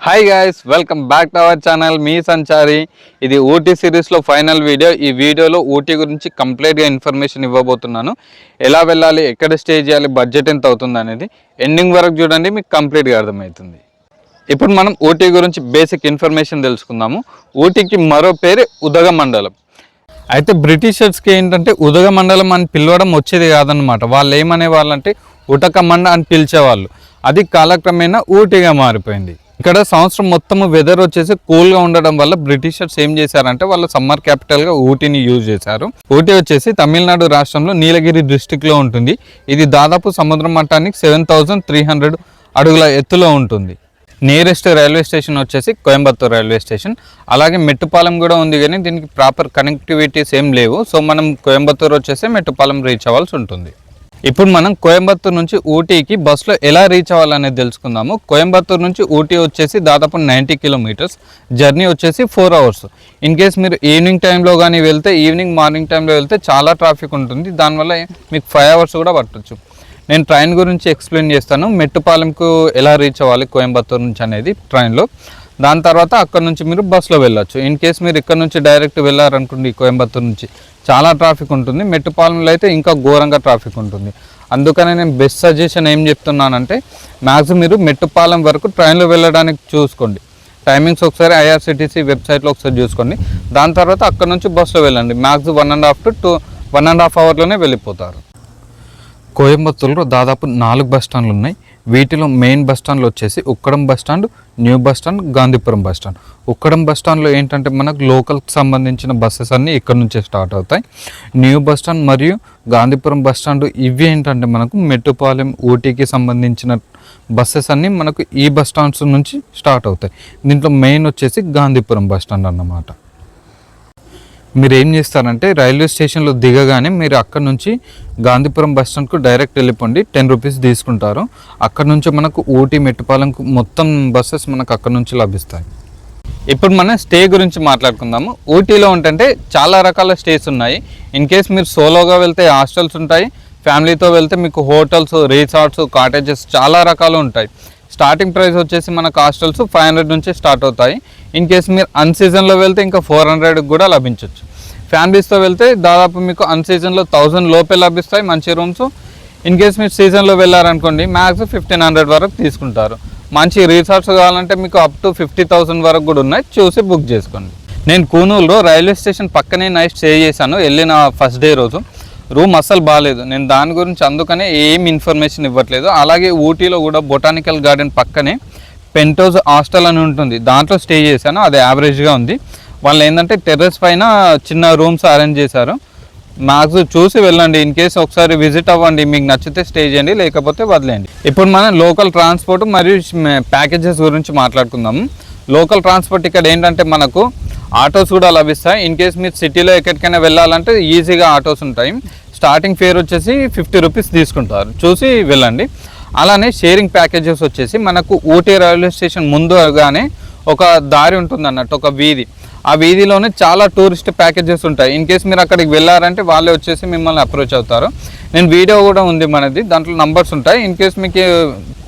Hi guys, welcome back to our channel మీ సంచారి. ఇది ఊటీ సిరీస్లో ఫైనల్ వీడియో. ఈ వీడియోలో ఊటీ గురించి కంప్లీట్గా ఇన్ఫర్మేషన్ ఇవ్వబోతున్నాను. ఎలా వెళ్ళాలి, ఎక్కడ స్టే చేయాలి, బడ్జెట్ ఎంత అవుతుంది అనేది ఎండింగ్ వరకు చూడండి, మీకు కంప్లీట్గా అర్థమవుతుంది. ఇప్పుడు మనం ఊటీ గురించి బేసిక్ ఇన్ఫర్మేషన్ తెలుసుకుందాము. ఊటీకి మరో పేరు ఉదగమండలం. అయితే బ్రిటిషర్స్కి ఏంటంటే ఉదగమండలం అని పిలవడం వచ్చేది కాదనమాట. వాళ్ళు ఏమనే వాళ్ళంటే ఉటకమండ అని పిలిచేవాళ్ళు. అది కాలక్రమేణా ఊటీగా మారిపోయింది. ఇక్కడ సంవత్సరం మొత్తం వెదర్ వచ్చేసి కూల్గా ఉండడం వల్ల బ్రిటిషర్స్ ఏం చేశారంటే వాళ్ళ సమ్మర్ క్యాపిటల్గా ఊటీని యూజ్ చేశారు. ఊటీ వచ్చేసి తమిళనాడు రాష్ట్రంలో నీలగిరి డిస్టిక్లో ఉంటుంది. ఇది దాదాపు సముద్ర మట్టానికి 7300 అడుగుల ఎత్తులో ఉంటుంది. నియరెస్ట్ రైల్వే స్టేషన్ వచ్చేసి కోయంబత్తూర్ రైల్వే స్టేషన్. అలాగే మెట్టుపాలెం కూడా ఉంది, కానీ దీనికి ప్రాపర్ కనెక్టివిటీస్ ఏం లేవు. సో మనం కోయంబత్తూర్ వచ్చేసి మెట్టుపాలెం రీచ్ అవ్వాల్సి ఉంటుంది. ఇప్పుడు మనం కోయంబత్తూర్ నుంచి ఊటీకి బస్సులో ఎలా రీచ్ అవ్వాలనేది తెలుసుకుందాము. కోయంబత్తూర్ నుంచి ఊటీ వచ్చేసి దాదాపు 90 కిలోమీటర్స్, జర్నీ వచ్చేసి 4 అవర్స్. ఇన్ కేస్ మీరు ఈవినింగ్ టైంలో కానీ వెళ్తే, మార్నింగ్ టైంలో వెళ్తే చాలా ట్రాఫిక్ ఉంటుంది. దానివల్ల మీకు 5 అవర్స్ కూడా పట్టచ్చు. నేను ట్రైన్ గురించి ఎక్స్ప్లెయిన్ చేస్తాను. మెట్టుపాలెంకు ఎలా రీచ్ అవ్వాలి కోయంబత్తూర్ నుంచి అనేది ట్రైన్లో. దాని తర్వాత అక్కడ నుంచి మీరు బస్సులో వెళ్ళొచ్చు. ఇన్ కేస్ మీరు ఇక్కడ నుంచి డైరెక్ట్ వెళ్ళారనుకోండి, కోయంబత్తూర్ నుంచి చాలా ట్రాఫిక్ ఉంటుంది. మెట్టుపాలెంలో అయితే ఇంకా ఘోరంగా ట్రాఫిక్ ఉంటుంది. అందుకని నేను బెస్ట్ సజెషన్ ఏం చెప్తున్నానంటే, మ్యాక్సిమం మీరు మెట్టుపాలెం వరకు ట్రైన్లో వెళ్ళడానికి చూసుకోండి. టైమింగ్స్ ఒకసారి ఐఆర్సిటీసీ వెబ్సైట్లో ఒకసారి చూసుకోండి. దాని తర్వాత అక్కడ నుంచి బస్సులో వెళ్ళండి. మ్యాక్సిమం 1.5 అవర్లోనే వెళ్ళిపోతారు. కోయంబత్తూరులో దాదాపు 4 బస్ స్టాండ్లు ఉన్నాయి. వీటిలో మెయిన్ బస్ స్టాండ్లు వచ్చేసి Ukkadam bus stand, new bus stand, Gandhipuram bus stand. Ukkadam bus స్టాండ్లో ఏంటంటే మనకు లోకల్కి సంబంధించిన బస్సెస్ అన్నీ ఇక్కడ నుంచే స్టార్ట్ అవుతాయి. న్యూ బస్ స్టాండ్ మరియు గాంధీపురం బస్ స్టాండ్ ఇవి ఏంటంటే మనకు మెట్టుపాలెం, ఊటీకి సంబంధించిన బస్సెస్ అన్నీ మనకు ఈ బస్ స్టాండ్స్ నుంచి స్టార్ట్ అవుతాయి. దీంట్లో మెయిన్ వచ్చేసి గాంధీపురం బస్ స్టాండ్ అన్నమాట. మీరు ఏం చేస్తారంటే రైల్వే స్టేషన్లో దిగగానే మీరు అక్కడ నుంచి గాంధీపురం బస్ స్టాండ్కు డైరెక్ట్ వెళ్ళిపోండి. 10 రూపీస్ తీసుకుంటారు. అక్కడ నుంచి మనకు ఊటీ, మెట్టుపాలెంకు మొత్తం బస్సెస్ మనకు అక్కడ నుంచి లభిస్తాయి. ఇప్పుడు మనం స్టే గురించి మాట్లాడుకుందాము. ఊటీలో ఏంటంటే చాలా రకాల స్టేస్ ఉన్నాయి. ఇన్ కేస్ మీరు సోలోగా వెళ్తే హాస్టల్స్ ఉంటాయి, ఫ్యామిలీతో వెళ్తే మీకు హోటల్స్, రిసార్ట్స్, కాటేజెస్ చాలా రకాలు ఉంటాయి. స్టార్టింగ్ ప్రైస్ వచ్చేసి మనకు హాస్టల్స్ 500 నుంచి స్టార్ట్ అవుతాయి. ఇన్ కేస్ మీరు అన్సీజన్లో వెళ్తే ఇంకా 400 కూడా లభించవచ్చు. ఫ్యామిలీస్తో వెళ్తే దాదాపు మీకు అన్సీజన్లో 1000 లోపే లభిస్తాయి మంచి రూమ్స్. ఇన్ కేస్ మీరు సీజన్లో వెళ్ళారనుకోండి మ్యాక్స్ 1500 వరకు తీసుకుంటారు. మంచి రిసార్ట్స్ కావాలంటే మీకు అప్ టు 50,000 వరకు కూడా ఉన్నాయి. చూసి బుక్ చేసుకోండి. నేను కూనూలులో రైల్వే స్టేషన్ పక్కనే నైట్ స్టే చేశాను. వెళ్ళిన ఫస్ట్ డే రోజు రూమ్ అస్సలు బాగాలేదు. నేను దాని గురించి అందుకనే ఏం ఇన్ఫర్మేషన్ ఇవ్వట్లేదు. అలాగే ఊటీలో కూడా బొటానికల్ గార్డెన్ పక్కనే పెంట్ హౌస్ హాస్టల్ అని ఉంటుంది, దాంట్లో స్టే చేశాను. అది యావరేజ్గా ఉంది. వాళ్ళు ఏంటంటే టెర్రస్ పైన చిన్న రూమ్స్ అరేంజ్ చేశారు. మ్యాక్స్ చూసి వెళ్ళండి. ఇన్ కేసు ఒకసారి విజిట్ అవ్వండి, మీకు నచ్చితే స్టే చేయండి, లేకపోతే వదిలేయండి. ఇప్పుడు మనం లోకల్ ట్రాన్స్పోర్ట్ మరియు ప్యాకేజెస్ గురించి మాట్లాడుకుందాము. లోకల్ ట్రాన్స్పోర్ట్ ఇక్కడ ఏంటంటే మనకు ఆటోస్ కూడా లభిస్తాయి. ఇన్ కేస్ మీరు సిటీలో ఎక్కడికైనా వెళ్ళాలంటే ఈజీగా ఆటోస్ ఉంటాయి. స్టార్టింగ్ ఫేర్ వచ్చేసి 50 రూపీస్ తీసుకుంటారు. చూసి వెళ్ళండి. అలానే షేరింగ్ ప్యాకేజెస్ వచ్చేసి మనకు ఊటీ రైల్వే స్టేషన్ ముందుగానే ఒక దారి ఉంటుంది అన్నట్టు, ఒక వీధి. ఆ వీధిలోనే చాలా టూరిస్ట్ ప్యాకేజెస్ ఉంటాయి. ఇన్ కేస్ మీరు అక్కడికి వెళ్ళారంటే వాళ్ళే వచ్చేసి మిమ్మల్ని అప్రోచ్ అవుతారు. నేను వీడియో కూడా ఉంది మనది, దాంట్లో నంబర్స్ ఉంటాయి. ఇన్ కేస్ మీకు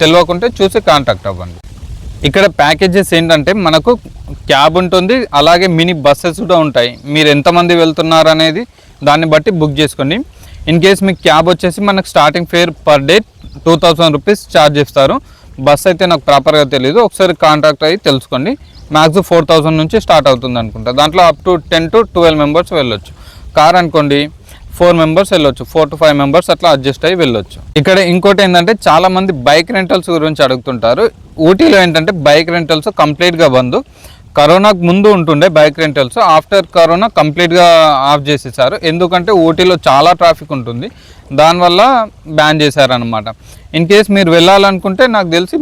తెలియకుంటే చూసి కాంటాక్ట్ అవ్వండి. ఇక్కడ ప్యాకేజెస్ ఏంటంటే మనకు క్యాబ్ ఉంటుంది, అలాగే మినీ బస్సెస్ కూడా ఉంటాయి. మీరు ఎంతమంది వెళ్తున్నారు అనేది దాన్ని బట్టి బుక్ చేసుకోండి. ఇన్ కేస్ మీకు క్యాబ్ వచ్చేసి మనకు starting fair per day 2000 rupees charge చేస్తారు. బస్ అయితే నాకు ప్రాపర్గా తెలియదు, ఒకసారి కాంటాక్ట్ అయ్యి తెలుసుకోండి. మ్యాక్సిమం 4000 నుంచి స్టార్ట్ అవుతుంది అనుకుంటా. దాంట్లో అప్ టు 10 to 12 మెంబర్స్ వెళ్ళొచ్చు. కార్ అనుకోండి 4 మెంబర్స్ వెళ్ళొచ్చు, 4 to 5 మెంబర్స్ అట్లా అడ్జస్ట్ అయ్యి వెళ్ళొచ్చు. ఇక్కడ ఇంకోటి ఏంటంటే చాలామంది బైక్ రెంటల్స్ గురించి అడుగుతుంటారు. ఊటీలో ఏంటంటే బైక్ రెంటల్స్ కంప్లీట్గా బంద్. కరోనాకు ముందు ఉంటుండే బైక్ రెంటల్స్, ఆఫ్టర్ కరోనా కంప్లీట్గా ఆఫ్ చేసేసారు. ఎందుకంటే ఊటీలో చాలా ట్రాఫిక్ ఉంటుంది, దానివల్ల బ్యాన్ చేశారనమాట. ఇన్ కేస్ మీరు వెళ్ళాలనుకుంటే నాకు తెలిసి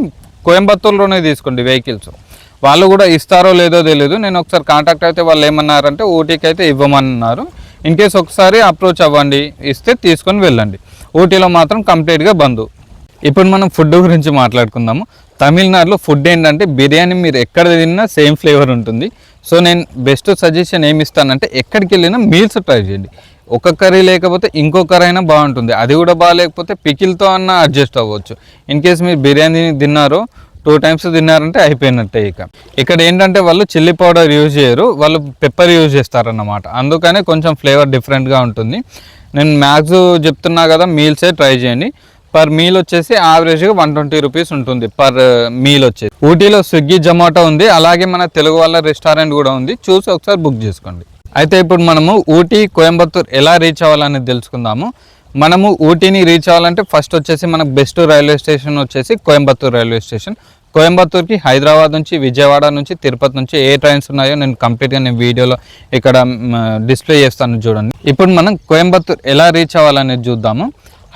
కోయంబత్తూరులోనే తీసుకోండి వెహికల్స్. వాళ్ళు కూడా ఇస్తారో లేదో తెలియదు. నేను ఒకసారి కాంటాక్ట్ అయితే వాళ్ళు ఏమన్నారంటే ఊటీకి అయితే ఇవ్వమన్నారు. ఇన్ కేస్ ఒకసారి అప్రోచ్ అవ్వండి, ఇస్తే తీసుకొని వెళ్ళండి. ఊటీలో మాత్రం కంప్లీట్గా బంద్. ఇప్పుడు మనం ఫుడ్ గురించి మాట్లాడుకుందాము. తమిళనాడులో ఫుడ్ ఏంటంటే బిర్యానీ మీరు ఎక్కడ తిన్నా సేమ్ ఫ్లేవర్ ఉంటుంది. సో నేను బెస్ట్ సజెషన్ ఏమి ఇస్తానంటే ఎక్కడికి వెళ్ళినా మీల్స్ ట్రై చేయండి. ఒక కర్రీ లేకపోతే ఇంకో కర్రీ అయినా బాగుంటుంది. అది కూడా బాగాలేకపోతే పికిల్తో అన్నా అడ్జస్ట్ అవ్వచ్చు. ఇన్ కేస్ మీరు బిర్యానీ తిన్నారో 2 టైమ్స్ తిన్నారంటే అయిపోయినట్టే. ఇక్కడ ఏంటంటే వాళ్ళు చిల్లీ పౌడర్ యూజ్ చేయరు, వాళ్ళు పెప్పర్ యూజ్ చేస్తారన్నమాట. అందుకనే కొంచెం ఫ్లేవర్ డిఫరెంట్గా ఉంటుంది. నేను మ్యాక్స్ చెప్తున్నా కదా, మీల్సే ట్రై చేయండి. పర్ మీల్ వచ్చేసి యావరేజ్గా 120 రూపీస్ ఉంటుంది పర్ మీల్ వచ్చేసి. ఊటీలో స్విగ్గీ, జొమాటో ఉంది, అలాగే మన తెలుగు వాళ్ళ రెస్టారెంట్ కూడా ఉంది, చూసి ఒకసారి బుక్ చేసుకోండి. అయితే ఇప్పుడు మనము ఊటీ, కోయంబత్తూర్ ఎలా రీచ్ అవ్వాలనేది తెలుసుకుందాము. మనము ఊటీని రీచ్ అవ్వాలంటే ఫస్ట్ వచ్చేసి మనకు బెస్ట్ రైల్వే స్టేషన్ వచ్చేసి కోయంబత్తూర్ రైల్వే స్టేషన్. కోయంబత్తూర్కి హైదరాబాద్ నుంచి, విజయవాడ నుంచి, తిరుపతి నుంచి ఏ ట్రైన్స్ ఉన్నాయో నేను కంప్లీట్గా వీడియోలో ఇక్కడ డిస్ప్లే చేస్తాను చూడండి. ఇప్పుడు మనం కోయంబత్తూర్ ఎలా రీచ్ అవ్వాలనేది చూద్దాము.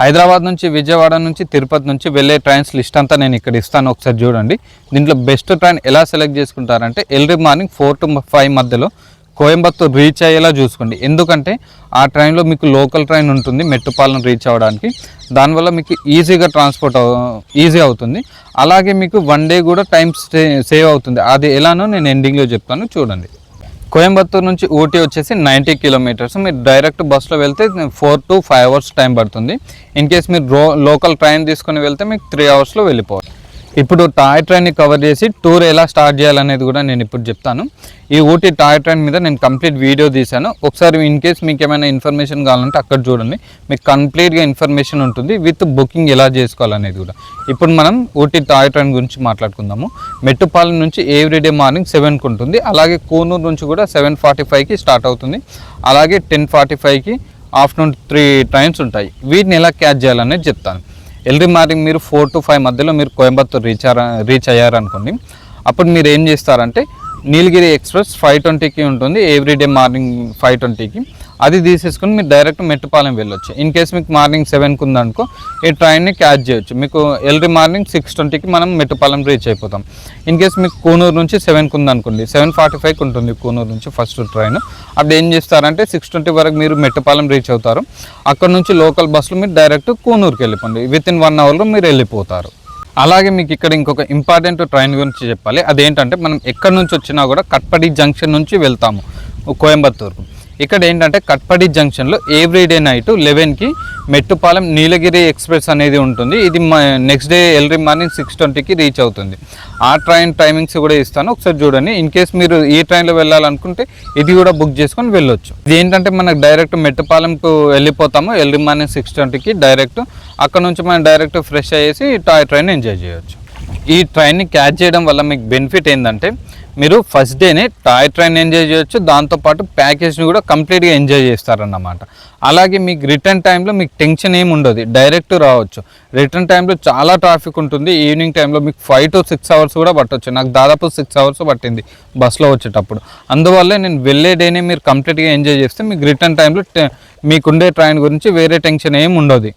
హైదరాబాద్ నుంచి, విజయవాడ నుంచి, తిరుపతి నుంచి వెళ్ళే ట్రైన్స్ లిస్ట్ అంతా నేను ఇక్కడ ఇస్తాను, ఒకసారి చూడండి. దీంట్లో బెస్ట్ ట్రైన్ ఎలా సెలెక్ట్ చేసుకుంటారంటే ఎర్లీ మార్నింగ్ 4 to 5 మధ్యలో కోయంబత్తూర్ రీచ్ అయ్యేలా చూసుకోండి. ఎందుకంటే ఆ ట్రైన్లో మీకు లోకల్ ట్రైన్ ఉంటుంది మెట్టుపాలెం రీచ్ అవ్వడానికి. దానివల్ల మీకు ఈజీగా ట్రాన్స్పోర్ట్ ఈజీ అవుతుంది. అలాగే మీకు 1 డే కూడా టైం సేవ్ అవుతుంది. అది ఎలానో నేను ఎండింగ్లో చెప్తాను, చూడండి. కోయంబత్తూర్ నుంచి ఊటీ వచ్చేసి 90 కిలోమీటర్స్. మీరు డైరెక్ట్ బస్సులో వెళ్తే 4 to 5 అవర్స్ టైం పడుతుంది. ఇన్ కేస్ మీరు లోకల్ ట్రైన్ తీసుకొని వెళ్తే మీకు 3 అవర్స్లో వెళ్ళిపోవాలి. ఇప్పుడు టాయ్ ట్రైన్ని కవర్ చేసి టూర్ ఎలా స్టార్ట్ చేయాలనేది కూడా నేను ఇప్పుడు చెప్తాను. ఈ ఊటీ టాయ్ ట్రైన్ మీద నేను కంప్లీట్ వీడియో తీశాను, ఒకసారి ఇన్ కేస్ మీకు ఏమైనా ఇన్ఫర్మేషన్ కావాలంటే అక్కడ చూడండి. మీకు కంప్లీట్గా ఇన్ఫర్మేషన్ ఉంటుంది విత్ బుకింగ్ ఎలా చేసుకోవాలనేది కూడా. ఇప్పుడు మనం ఊటీ టాయ్ ట్రైన్ గురించి మాట్లాడుకుందాము. మెట్టుపాలెం నుంచి ఎవ్రీడే మార్నింగ్ 7కి ఉంటుంది. అలాగే కూనూరు నుంచి కూడా 7:45కి స్టార్ట్ అవుతుంది. అలాగే 10:45కి ఆఫ్టర్నూన్ 3 ట్రైన్స్ ఉంటాయి. వీటిని ఎలా క్యాచ్ చేయాలనేది చెప్తాను. ఎర్లీ మార్నింగ్ మీరు 4 to 5 మధ్యలో మీరు కోయంబత్తూర్ రీచ్ అయ్యారనుకోండి. అప్పుడు మీరు ఏం చేస్తారంటే నీలగిరి ఎక్స్ప్రెస్ 5:20కి ఉంటుంది, ఎవ్రీడే మార్నింగ్ 5:20కి. అది తీసేసుకుని మీరు డైరెక్ట్ మెట్టుపాలెం వెళ్ళొచ్చు. ఇన్ కేస్ మీకు మార్నింగ్ 7కి ఉందనుకో ఈ ట్రైన్ని క్యాచ్ చేయొచ్చు. మీకు ఎర్లీ మార్నింగ్ 6:20కి మనం మెట్టుపాలెం రీచ్ అయిపోతాం. ఇన్ కేస్ మీకు కూనూరు నుంచి 7కి ఉందనుకోండి, 7:45కి ఉంటుంది కూనూరు నుంచి ఫస్ట్ ట్రైన్. అప్పుడు ఏం చేస్తారంటే 6:20 వరకు మీరు మెట్టుపాలెం రీచ్ అవుతారు. అక్కడ నుంచి లోకల్ బస్సులు మీరు డైరెక్ట్ కూనూరుకి వెళ్ళిపోండి. వితిన్ 1 అవర్లో మీరు వెళ్ళిపోతారు. అలాగే మీకు ఇక్కడ ఇంకొక ఇంపార్టెంట్ ట్రైన్ గురించి చెప్పాలి. అదేంటంటే మనం ఎక్కడి నుంచి వచ్చినా కూడా కట్పడి జంక్షన్ నుంచి వెళ్తాము కోయంబత్తూర్కు. ఇక్కడ ఏంటంటే కట్పడి జంక్షన్లో ఎవ్రీడే నైట్ 11కి మెట్టుపాలెం నీలగిరి ఎక్స్ప్రెస్ అనేది ఉంటుంది. ఇది నెక్స్ట్ డే ఎర్లీ మార్నింగ్ 6:20కి రీచ్ అవుతుంది. ఆ ట్రైన్ టైమింగ్స్ కూడా ఇస్తాను, ఒకసారి చూడండి. ఇన్ కేస్ మీరు ఈ ట్రైన్లో వెళ్ళాలనుకుంటే ఇది కూడా బుక్ చేసుకొని వెళ్ళొచ్చు. ఇది ఏంటంటే మనకు డైరెక్ట్ మెట్టుపాలెంకు వెళ్ళిపోతాము ఎర్లీ మార్నింగ్ 6:20కి డైరెక్ట్. అక్కడ నుంచి మనం డైరెక్ట్ ఫ్రెష్ అయ్యేసి టాయ్ ట్రైన్ ఎంజాయ్ చేయొచ్చు. ఈ ట్రైన్ని క్యాచ్ చేయడం వల్ల మీకు బెనిఫిట్ ఏంటంటే మీరు ఫస్ట్ డేనే టాయ్ ట్రైన్ ఎంజాయ్ చేయొచ్చు, దాంతోపాటు ప్యాకేజ్ని కూడా కంప్లీట్గా ఎంజాయ్ చేస్తారన్నమాట. అలాగే మీకు రిటర్న్ టైంలో మీకు టెన్షన్ ఏమి ఉండదు, డైరెక్ట్ రావచ్చు. రిటర్న్ టైంలో చాలా ట్రాఫిక్ ఉంటుంది. ఈవినింగ్ టైంలో మీకు 5 to 6 అవర్స్ కూడా పట్టవచ్చు. నాకు దాదాపు 6 అవర్స్ పట్టింది బస్సులో వచ్చేటప్పుడు. అందువల్లే నేను వెళ్ళే డేనే మీరు కంప్లీట్గా ఎంజాయ్ చేస్తే మీకు రిటర్న్ టైంలో మీకుండే ట్రైన్ గురించి వేరే టెన్షన్ ఏమి ఉండదు.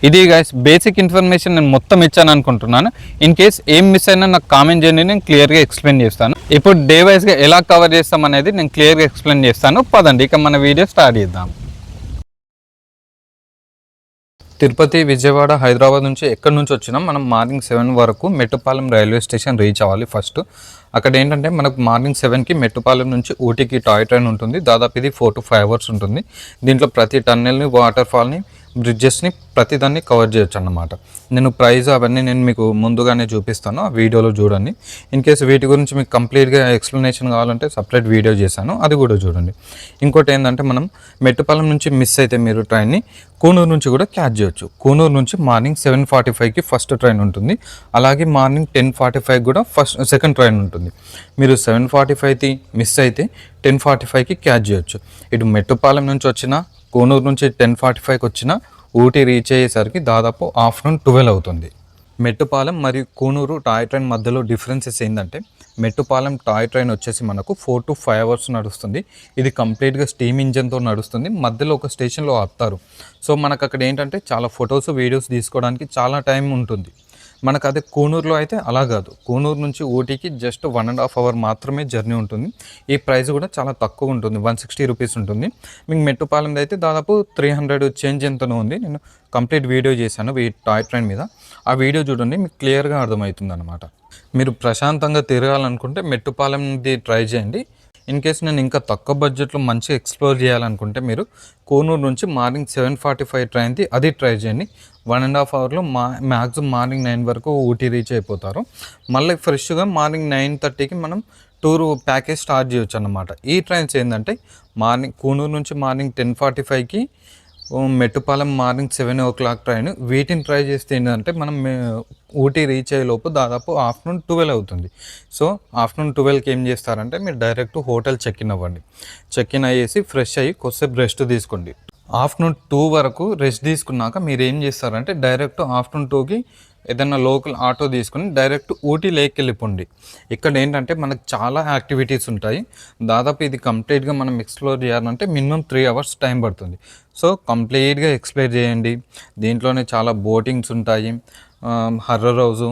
ఇది గైస్ బేసిక్ ఇన్ఫర్మేషన్ నేను మొత్తం ఇచ్చాను అనుకుంటున్నాను. ఇన్ కేస్ ఏం మిస్ అయినా నాకు కామెంట్ చేయండి, నేను క్లియర్గా ఎక్స్ప్లెయిన్ చేస్తాను. ఇప్పుడు డే వైజ్గా ఎలా కవర్ చేస్తాం అనేది నేను క్లియర్గా ఎక్స్ప్లెయిన్ చేస్తాను. పదండి ఇక మన వీడియో స్టార్ట్ చేద్దాం. తిరుపతి, విజయవాడ, హైదరాబాద్ నుంచి ఎక్కడి నుంచి వచ్చినా మనం మార్నింగ్ 7 వరకు మెట్టుపాలెం రైల్వే స్టేషన్ రీచ్ అవ్వాలి ఫస్ట్. అక్కడ ఏంటంటే మనకు మార్నింగ్ 7కి మెట్టుపాలెం నుంచి ఊటీకి టాయ్ ట్రైన్ ఉంటుంది. దాదాపు ఇది 4 to 5 అవర్స్ ఉంటుంది. దీంట్లో ప్రతి టన్నెల్ని, వాటర్ ఫాల్ని, బ్రిడ్జెస్ని ప్రతిదాన్ని కవర్ చేయొచ్చు అన్నమాట. నేను ప్రైస్ అవన్నీ నేను మీకు ముందుగానే చూపిస్తాను, ఆ వీడియోలో చూడండి. ఇన్ కేసు వీటి గురించి మీకు కంప్లీట్గా ఎక్స్ప్లెనేషన్ కావాలంటే సపరేట్ వీడియో చేశాను, అది కూడా చూడండి. ఇంకోటి ఏంటంటే మనం మెట్టుపాలెం నుంచి మిస్ అయితే మీరు ట్రైన్ని కూనూరు నుంచి కూడా క్యాచ్ చేయొచ్చు. కూనూరు నుంచి మార్నింగ్ 7:45కి ఫస్ట్ ట్రైన్ ఉంటుంది. అలాగే మార్నింగ్ 10:45 కూడా సెకండ్ ట్రైన్ ఉంటుంది. మీరు 7:45కి మిస్ అయితే 10:45కి క్యాచ్ చేయొచ్చు. ఇటు మెట్టుపాలెం నుంచి వచ్చినా, కూనూరు నుంచి 10:45కి వచ్చినా ఊటీ రీచ్ అయ్యేసరికి దాదాపు ఆఫ్టర్నూన్ 12 అవుతుంది. మెట్టుపాలెం మరియు కూనూరు టాయ్ ట్రైన్ మధ్యలో డిఫరెన్సెస్ ఏంటంటే మెట్టుపాలెం టాయ్ ట్రైన్ వచ్చేసి మనకు 4 to 5 అవర్స్ నడుస్తుంది. ఇది కంప్లీట్గా స్టీమ్ ఇంజన్తో నడుస్తుంది. మధ్యలో ఒక స్టేషన్లో ఆపుతారు. సో మనకు అక్కడ ఏంటంటే చాలా ఫొటోస్, వీడియోస్ తీసుకోవడానికి చాలా టైం ఉంటుంది. మనకు అదే కూనూరులో అయితే అలా కాదు. కూనూరు నుంచి ఊటీకి జస్ట్ 1.5 అవర్ మాత్రమే జర్నీ ఉంటుంది. ఈ ప్రైస్ కూడా చాలా తక్కువ ఉంటుంది, 160 రూపీస్ ఉంటుంది. మీకు మెట్టుపాలెం అయితే దాదాపు 300 చేంజ్ ఎంతనో ఉంది. నేను కంప్లీట్ వీడియో చేశాను ఈ టాయ్ ట్రైన్ మీద, ఆ వీడియో చూడండి, మీకు క్లియర్గా అర్థమవుతుంది అనమాట. మీరు ప్రశాంతంగా తిరగాలనుకుంటే మెట్టుపాలెంది ట్రై చేయండి. ఇన్ కేస్ నేను ఇంకా తక్కువ బడ్జెట్లో మంచిగా ఎక్స్ప్లోర్ చేయాలనుకుంటే మీరు కోనూరు నుంచి మార్నింగ్ 7:45 ట్రైన్ది అది ట్రై చేయండి. 1.5 అవర్లో మ్యాక్సిమం మార్నింగ్ 9 వరకు ఊటీ రీచ్ అయిపోతారు. మళ్ళీ ఫ్రెష్గా మార్నింగ్ 9:30కి మనం టూరు ప్యాకేజ్ స్టార్ట్ చేయొచ్చు అన్నమాట. ఈ ట్రైన్స్ ఏంటంటే కోనూరు నుంచి మార్నింగ్ 10:45కి, మెట్టుపాలెం మార్నింగ్ 7 o'clock ట్రైన్. వీటిని ట్రై చేస్తే ఏంటంటే మనం ఊటీ రీచ్ అయ్యేలోపు దాదాపు ఆఫ్టర్నూన్ 12 అవుతుంది. సో ఆఫ్టర్నూన్ 12కి ఏం చేస్తారంటే మీరు డైరెక్ట్ హోటల్ చెక్ ఇన్ అవ్వండి. చెక్ ఇన్ అయ్యేసి ఫ్రెష్ అయ్యి కొద్దిసేపు రెస్ట్ తీసుకోండి. ఆఫ్టర్నూన్ 2 వరకు రెస్ట్ తీసుకున్నాక మీరు ఏం చేస్తారంటే డైరెక్ట్ ఆఫ్టర్నూన్ 2కి ఏదైనా లోకల్ ఆటో తీసుకుని డైరెక్ట్ ఊటీ లేక్కి వెళ్ళిపోండి. ఇక్కడ ఏంటంటే మనకు చాలా యాక్టివిటీస్ ఉంటాయి. దాదాపు ఇది కంప్లీట్గా మనం ఎక్స్ప్లోర్ చేయాలంటే మినిమం 3 hours టైం పడుతుంది. సో కంప్లీట్గా ఎక్స్ప్లోర్ చేయండి. దీంట్లోనే చాలా బోటింగ్స్ ఉంటాయి, హర్రర్ హౌజు,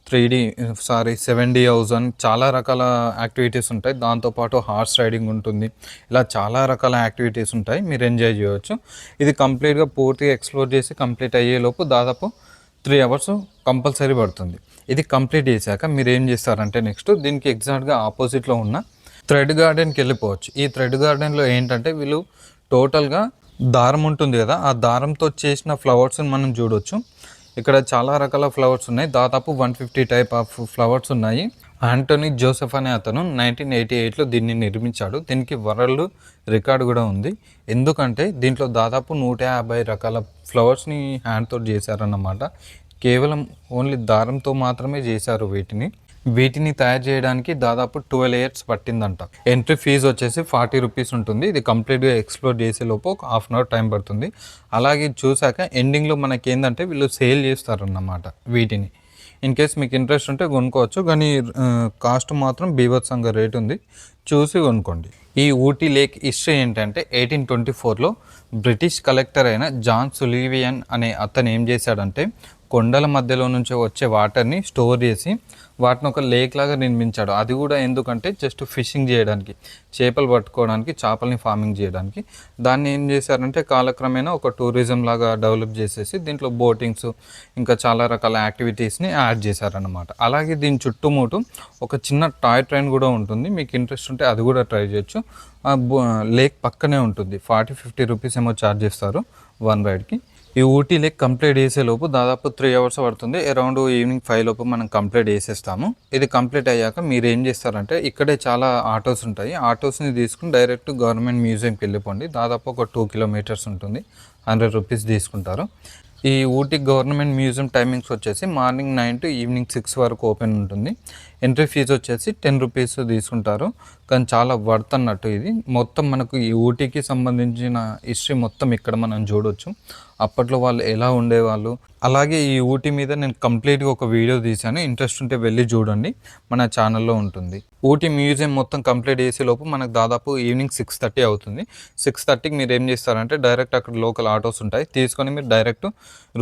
7D హౌస్ అని చాలా రకాల యాక్టివిటీస్ ఉంటాయి. దాంతోపాటు హార్స్ రైడింగ్ ఉంటుంది. ఇలా చాలా రకాల యాక్టివిటీస్ ఉంటాయి, మీరు ఎంజాయ్ చేయవచ్చు. ఇది కంప్లీట్గా పూర్తిగా ఎక్స్ప్లోర్ చేసి కంప్లీట్ అయ్యేలోపు దాదాపు 3 hours కంపల్సరీ పడుతుంది. ఇది కంప్లీట్ చేశాక మీరు ఏం చేస్తారంటే నెక్స్ట్ దీనికి ఎగ్జాక్ట్గా ఆపోజిట్లో ఉన్న థ్రెడ్ గార్డెన్కి వెళ్ళిపోవచ్చు. ఈ థ్రెడ్ గార్డెన్లో ఏంటంటే వీళ్ళు టోటల్గా దారం ఉంటుంది కదా, ఆ దారంతో చేసిన ఫ్లవర్స్ని మనం చూడవచ్చు. ఇక్కడ చాలా రకాల ఫ్లవర్స్ ఉన్నాయి. దాదాపు 150 టైప్ ఆఫ్ ఫ్లవర్స్ ఉన్నాయి. ఆంటోనీ జోసెఫ్ అనే అతను 1988లో దీన్ని నిర్మించాడు. దీనికి వరల్డ్ రికార్డు కూడా ఉంది. ఎందుకంటే దీంట్లో దాదాపు 150 రకాల ఫ్లవర్స్ని హ్యాండ్తో చేశారన్నమాట. కేవలం ఓన్లీ దారంతో మాత్రమే చేశారు వీటిని తయారు చేయడానికి దాదాపు 12 years పట్టిందంట. ఎంట్రీ ఫీజు వచ్చేసి 40 rupees ఉంటుంది. ఇది కంప్లీట్గా ఎక్స్ప్లోర్ చేసేలోపు ఒక 1/2 hour టైం పడుతుంది. అలాగే చూశాక ఎండింగ్లో మనకి ఏంటంటే వీళ్ళు సేల్ చేస్తారన్నమాట వీటిని. ఇన్ కేస్ మీకు ఇంట్రెస్ట్ ఉంటే కొనుక్కోవచ్చు, కానీ కాస్ట్ మాత్రం బీభత్సంగా రేట్ ఉంది, చూసి కొనుక్కోండి. ఈ ఊటీ లేక్ హిస్టరీ ఏంటంటే 1824లో బ్రిటిష్ కలెక్టర్ అయిన జాన్ సులివియన్ అనే అతను ఏం చేశాడంటే కొండల మధ్యలో నుంచి వచ్చే వాటర్ని స్టోర్ చేసి వాటిని ఒక లేక్ లాగా నిర్మించాడు. అది కూడా ఎందుకంటే జస్ట్ ఫిషింగ్ చేయడానికి, చేపలు పట్టుకోవడానికి, చేపల్ని ఫార్మింగ్ చేయడానికి. దాన్ని ఏం చేశారంటే కాలక్రమేణా ఒక టూరిజం లాగా డెవలప్ చేసేసి దీంట్లో బోటింగ్స్ ఇంకా చాలా రకాల యాక్టివిటీస్ని యాడ్ చేశారనమాట. అలాగే దీని చుట్టుముట్టు ఒక చిన్న టాయ్ ట్రైన్ కూడా ఉంటుంది. మీకు ఇంట్రెస్ట్ ఉంటే అది కూడా ట్రై చేయొచ్చు. లేక్ పక్కనే ఉంటుంది. 40-50 rupees ఏమో ఛార్జ్ చేస్తారు 1 rideకి. ఈ ఊటీ లేక్ కంప్లీట్ చేసేలోపు దాదాపు 3 hours పడుతుంది. అరౌండ్ ఈవినింగ్ 5 లోపు మనం కంప్లీట్ చేసేస్తాము. ఇది కంప్లీట్ అయ్యాక మీరు ఏం చేస్తారంటే ఇక్కడే చాలా ఆటోస్ ఉంటాయి. ఆటోస్ని తీసుకుని డైరెక్ట్ గవర్నమెంట్ మ్యూజియంకి వెళ్ళిపోండి. దాదాపు ఒక 2 kilometers ఉంటుంది. 100 rupees తీసుకుంటారు. ఈ ఊటీ గవర్నమెంట్ మ్యూజియం టైమింగ్స్ వచ్చేసి మార్నింగ్ 9 to ఈవినింగ్ 6 వరకు ఓపెన్ ఉంటుంది. ఎంట్రీ ఫీజు వచ్చేసి 10 rupees తీసుకుంటారు. కానీ చాలా వర్త్ అన్నట్టు ఇది. మొత్తం మనకు ఈ ఊటీకి సంబంధించిన హిస్టరీ మొత్తం ఇక్కడ మనం చూడవచ్చు. అప్పట్లో వాళ్ళు ఎలా ఉండేవాళ్ళు. అలాగే ఈ ఊటీ మీద నేను కంప్లీట్గా ఒక వీడియో తీశాను. ఇంట్రెస్ట్ ఉంటే వెళ్ళి చూడండి, మన ఛానల్లో ఉంటుంది. ఊటీ మ్యూజియం మొత్తం కంప్లీట్ చేసేలోపు మనకు దాదాపు ఈవినింగ్ 6:30 అవుతుంది. 6:30కి మీరు ఏం చేస్తారంటే డైరెక్ట్ అక్కడ లోకల్ ఆటోస్ ఉంటాయి, తీసుకొని మీరు డైరెక్ట్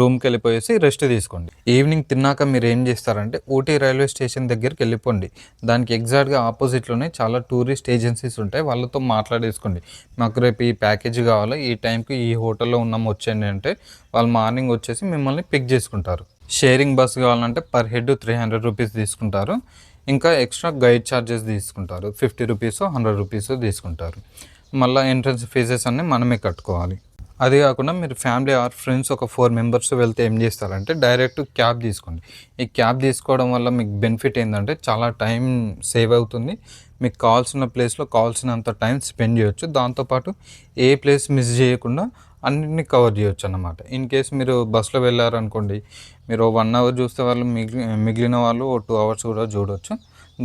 రూమ్కి వెళ్ళిపోయేసి రెస్ట్ తీసుకోండి. ఈవినింగ్ తిన్నాక మీరు ఏం చేస్తారంటే ఊటీ రైల్వే స్టేషన్ దగ్గరికి వెళ్ళిపోండి. దానికి ఎగ్జాక్ట్గా ఆపోజిట్లోనే చాలా టూరిస్ట్ ఏజెన్సీస్ ఉంటాయి. వాళ్ళతో మాట్లాడేసుకోండి, మాకు రేపు ఈ ప్యాకేజ్ కావాలి, ఈ టైంకి ఈ హోటల్లో ఉన్నాము వచ్చేయండి అంటే వాళ్ళు మార్నింగ్ వచ్చేసి మిమ్మల్ని పిక్ చేసుకుంటారు. షేరింగ్ బస్ కావాలంటే పర్ హెడ్ 300 rupees తీసుకుంటారు. ఇంకా ఎక్స్ట్రా గైడ్ ఛార్జెస్ తీసుకుంటారు. 50 rupees 100 rupees తీసుకుంటారు. మళ్ళీ ఎంట్రన్స్ ఫీజెస్ అన్నీ మనమే కట్టుకోవాలి. అది కాకుండా మీరు ఫ్యామిలీ ఆర్ ఫ్రెండ్స్ ఒక 4 members వెళ్తే ఏం చేస్తారంటే డైరెక్ట్ క్యాబ్ తీసుకోండి. ఈ క్యాబ్ తీసుకోవడం వల్ల మీకు బెనిఫిట్ ఏంటంటే చాలా టైం సేవ్ అవుతుంది. మీకు కావాల్సిన ప్లేస్లో కావాల్సినంత టైం స్పెండ్ చేయొచ్చు. దాంతోపాటు ఏ ప్లేస్ మిస్ చేయకుండా అన్నింటినీ కవర్ చేయొచ్చు అన్నమాట. ఇన్ కేస్ మీరు బస్సులో వెళ్ళారనుకోండి, మీరు 1 hour చూస్తే వాళ్ళు మిగిలిన వాళ్ళు 2 hours కూడా చూడవచ్చు.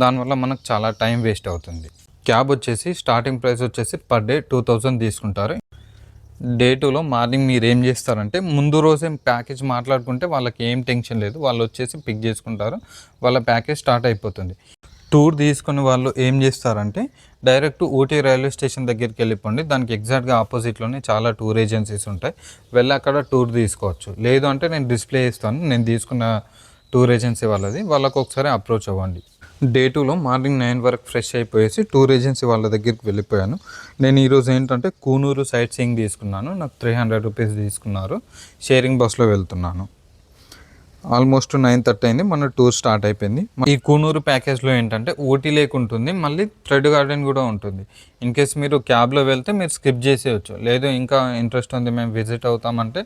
దానివల్ల మనకు చాలా టైం వేస్ట్ అవుతుంది. క్యాబ్ వచ్చేసి స్టార్టింగ్ ప్రైస్ వచ్చేసి పర్ డే 2000 తీసుకుంటారు. డే 2లో మార్నింగ్ మీరు ఏం చేస్తారంటే ముందు రోజే ప్యాకేజ్ మాట్లాడుకుంటే వాళ్ళకి ఏం టెన్షన్ లేదు, వాళ్ళు వచ్చేసి పిక్ చేసుకుంటారు, వాళ్ళ ప్యాకేజ్ స్టార్ట్ అయిపోతుంది. టూర్ తీసుకుని వాళ్ళు ఏం చేస్తారంటే డైరెక్ట్ ఊటీ రైల్వే స్టేషన్ దగ్గరికి వెళ్ళిపోండి. దానికి ఎగ్జాక్ట్గా ఆపోజిట్లోనే చాలా టూర్ ఏజెన్సీస్ ఉంటాయి. వెళ్ళి అక్కడ టూర్ తీసుకోవచ్చు. లేదు అంటే నేను డిస్ప్లే ఇస్తాను, నేను తీసుకున్న టూర్ ఏజెన్సీ వాళ్ళకి ఒకసారి అప్రోచ్ అవ్వండి. డే 2లో మార్నింగ్ 9 వరకు ఫ్రెష్ అయిపోయేసి టూర్ ఏజెన్సీ వాళ్ళ దగ్గరికి వెళ్ళిపోయాను. నేను ఈరోజు ఏంటంటే కూనూరు సైట్ సీయింగ్ తీసుకున్నాను. నాకు 300 rupees తీసుకున్నారు. షేరింగ్ బస్లో వెళ్తున్నాను. ఆల్మోస్ట్ 9:30 అయింది, మన టూర్ స్టార్ట్ అయిపోయింది. ఈ కూనూరు ప్యాకేజ్లో ఏంటంటే ఊటీ లేక్ ఉంటుంది, మళ్ళీ థ్రెడ్ గార్డెన్ కూడా ఉంటుంది. ఇన్ కేస్ మీరు క్యాబ్లో వెళ్తే మీరు స్కిప్ చేసేయచ్చు, లేదు ఇంకా ఇంట్రెస్ట్ ఉంది మేము విజిట్ అవుతామంటే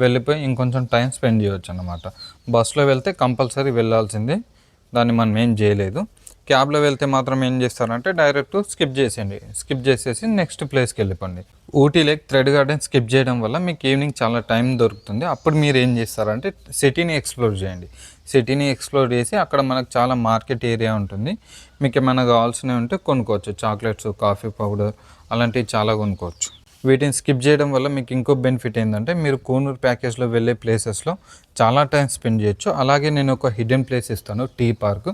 వెళ్ళిపోయి ఇంకొంచెం టైం స్పెండ్ చేయొచ్చు అన్నమాట. బస్సులో వెళ్తే కంపల్సరీ వెళ్ళాల్సిందే, దాన్ని మనం ఏం చేయలేదు. క్యాబ్లో వెళ్తే మాత్రం ఏం చేస్తారంటే డైరెక్ట్ స్కిప్ చేసేయండి, స్కిప్ చేసేసి నెక్స్ట్ ప్లేస్కి వెళ్ళిపోండి. Ooty lake thread garden skip చేయడం వల్ల మీకు ఈవినింగ్ చాలా టైం దొరుకుతుంది. అప్పుడు మీరు ఏం చేస్తారంటే సిటీని ఎక్స్ప్లోర్ చేయండి. సిటీని ఎక్స్ప్లోర్ చేసి అక్కడ మనకు చాలా మార్కెట్ ఏరియా ఉంటుంది, మీకు ఏమైనా కావాల్సినవి ఉంటే కొనుక్కోవచ్చు. చాక్లెట్స్, కాఫీ పౌడర్ అలాంటివి చాలా కొనుక్కోవచ్చు. వీటిని స్కిప్ చేయడం వల్ల మీకు ఇంకో బెనిఫిట్ ఏంటంటే మీరు కూనూరు ప్యాకేజ్లో వెళ్ళే ప్లేసెస్లో చాలా టైం స్పెండ్ చేయొచ్చు. అలాగే నేను ఒక హిడెన్ ప్లేస్ ఇస్తాను, టీ పార్క్.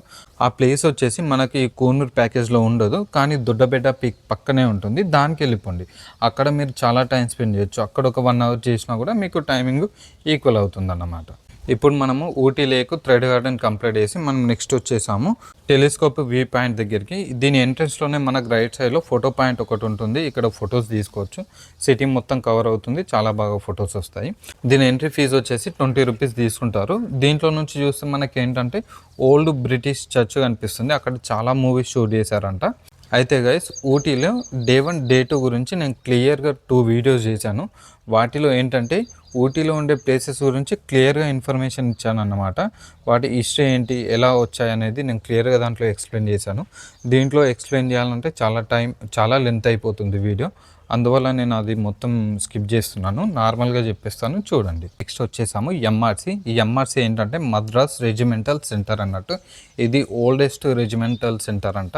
ఆ ప్లేస్ వచ్చేసి మనకి కూనూరు ప్యాకేజ్లో ఉండదు, కానీ దొడ్డబెడ్డ పీక్ పక్కనే ఉంటుంది, దానికి వెళ్ళిపోండి. అక్కడ మీరు చాలా టైం స్పెండ్ చేయొచ్చు. అక్కడ ఒక 1 అవర్ చేసినా కూడా మీకు టైమింగ్ ఈక్వల్ అవుతుంది అన్నమాట. ఇప్పుడు మనము Ooty lake thread garden complete చేసి మనం నెక్స్ట్ వచ్చేసాము టెలిస్కోప్ వ్యూ పాయింట్ దగ్గరికి. దీని ఎంట్రన్స్లోనే మనకు రైట్ సైడ్లో ఫోటో పాయింట్ ఒకటి ఉంటుంది, ఇక్కడ ఫొటోస్ తీసుకోవచ్చు. సిటీ మొత్తం కవర్ అవుతుంది, చాలా బాగా ఫొటోస్ వస్తాయి. దీని ఎంట్రీ ఫీజు వచ్చేసి 20 రూపీస్ తీసుకుంటారు. దీంట్లో నుంచి చూస్తే మనకి ఏంటంటే ఓల్డ్ బ్రిటిష్ చర్చ్ కనిపిస్తుంది, అక్కడ చాలా మూవీస్ షూట్ చేశారంట. అయితే గైస్ ఊటీలో డే 1 డే 2 గురించి నేను క్లియర్గా 2 వీడియోస్ చేశాను. వాటిలో ఏంటంటే ఊటీలో ఉండే ప్లేసెస్ గురించి క్లియర్గా ఇన్ఫర్మేషన్ ఇచ్చాను అన్నమాట. వాటి హిస్టరీ ఏంటి, ఎలా వచ్చాయనేది నేను క్లియర్గా దాంట్లో ఎక్స్ప్లెయిన్ చేశాను. దీంట్లో ఎక్స్ప్లెయిన్ చేయాలంటే చాలా లెంత్ అయిపోతుంది వీడియో, అందువల్ల నేను అది మొత్తం స్కిప్ చేస్తున్నాను, నార్మల్గా చెప్పేస్తాను చూడండి. నెక్స్ట్ వచ్చేసాము ఎంఆర్సి. ఈ ఎంఆర్సి ఏంటంటే మద్రాస్ రెజిమెంటల్ సెంటర్ అన్నట్టు. ఇది ఓల్డెస్ట్ రెజిమెంటల్ సెంటర్ అంట.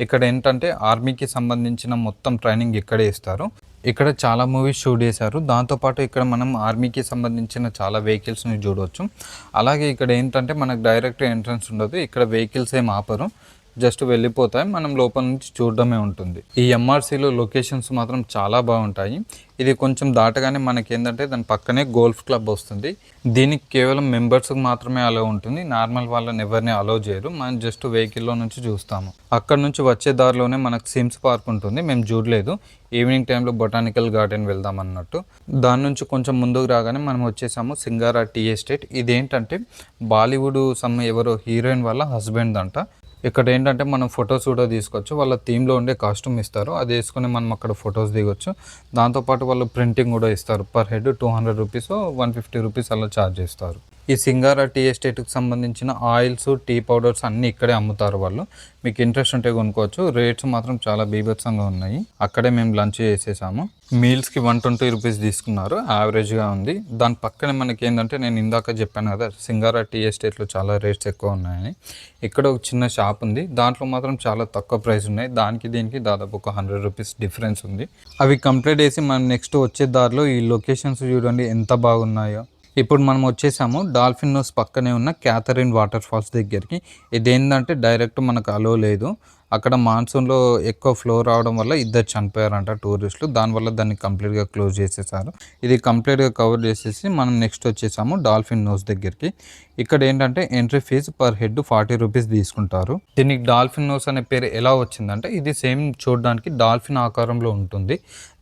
ఇక్కడ ఏంటంటే ఆర్మీకి సంబంధించిన మొత్తం ట్రైనింగ్ ఇక్కడే ఇస్తారు. ఇక్కడ చాలా మూవీస్ షూట్ చేశారు, దాంతోపాటు ఇక్కడ మనం ఆర్మీకి సంబంధించిన చాలా వెహికల్స్ని చూడవచ్చు. అలాగే ఇక్కడ ఏంటంటే మనకు డైరెక్ట్ ఎంట్రన్స్ ఉండదు, ఇక్కడ వెహికల్స్ ఏం ఆపరు, జస్ట్ వెళ్ళిపోతాయి, మనం లోపల నుంచి చూడడమే ఉంటుంది. ఈ ఎంఆర్సీలో లొకేషన్స్ మాత్రం చాలా బాగుంటాయి. ఇది కొంచెం దాటగానే మనకి ఏంటంటే దాని పక్కనే గోల్ఫ్ క్లబ్ వస్తుంది. దీనికి కేవలం మెంబర్స్కి మాత్రమే అలో ఉంటుంది, నార్మల్ వాళ్ళని ఎవరిని అలో చేయరు. మనం జస్ట్ వెహికల్లో నుంచి చూస్తాము. అక్కడ నుంచి వచ్చే దారిలోనే మనకు సిమ్స్ పార్క్ ఉంటుంది, మేము చూడలేదు. ఈవినింగ్ టైంలో బొటానికల్ గార్డెన్ వెళ్దాం అన్నట్టు. దాని నుంచి కొంచెం ముందుకు రాగానే మనం వచ్చేసాము సింగారా టీ ఎస్టేట్. ఇదేంటంటే బాలీవుడ్ ఎవరో హీరోయిన్ వాళ్ళ హస్బెండ్ అంట. ఇక్కడ ఏంటంటే మనం ఫొటోస్ కూడా తీసుకోవచ్చు, వాళ్ళ థీమ్లో ఉండే కాస్ట్యూమ్ ఇస్తారు, అది వేసుకొని మనం అక్కడ ఫొటోస్ దిగొచ్చు. దాంతోపాటు వాళ్ళు ప్రింటింగ్ కూడా ఇస్తారు. పర్ హెడ్ 200 రూపీస్ 150 రూపీస్ అలా ఛార్జ్ చేస్తారు. ఈ సింగారా టీ ఎస్టేట్కి సంబంధించిన ఆయిల్స్, టీ పౌడర్స్ అన్నీ ఇక్కడే అమ్ముతారు వాళ్ళు. మీకు ఇంట్రెస్ట్ ఉంటే కొనుక్కోవచ్చు. రేట్స్ మాత్రం చాలా బీభత్సంగా ఉన్నాయి. అక్కడే మేము లంచ్ చేసేసాము. మీల్స్కి 120 రూపీస్ తీసుకున్నారు, యావరేజ్గా ఉంది. దాని పక్కనే మనకి ఏంటంటే నేను ఇందాక చెప్పాను కదా సింగారా టీ ఎస్టేట్లో చాలా రేట్స్ ఎక్కువ ఉన్నాయని. ఇక్కడ ఒక చిన్న షాప్ ఉంది, దాంట్లో మాత్రం చాలా తక్కువ ప్రైస్ ఉన్నాయి. దానికి దీనికి దాదాపు ఒక 100 రూపీస్ డిఫరెన్స్ ఉంది. అవి కంప్లీట్ చేసి మనం నెక్స్ట్ వచ్చే దారిలో ఈ లొకేషన్స్ చూడండి ఎంత బాగున్నాయో. ఇప్పుడు మనం వచ్చేసాము డాల్ఫిన్ నోస్ పక్కనే ఉన్న క్యాథరిన్ వాటర్ ఫాల్స్ దగ్గరికి. ఇదేంటంటే డైరెక్ట్ మనకు అలో లేదు, అక్కడ మాన్సూన్లో ఎక్కువ ఫ్లో రావడం వల్ల 2 చనిపోయారంట టూరిస్టులు, దానివల్ల దాన్ని కంప్లీట్గా క్లోజ్ చేసేసారు. ఇది కంప్లీట్గా కవర్ చేసేసి మనం నెక్స్ట్ వచ్చేసాము డాల్ఫిన్ నోస్ దగ్గరికి. ఇక్కడ ఏంటంటే entry fee per head 40 rupees తీసుకుంటారు. దీనికి డాల్ఫిన్ నోస్ అనే పేరు ఎలా వచ్చిందంటే ఇది సేమ్ చూడడానికి డాల్ఫిన్ ఆకారంలో ఉంటుంది,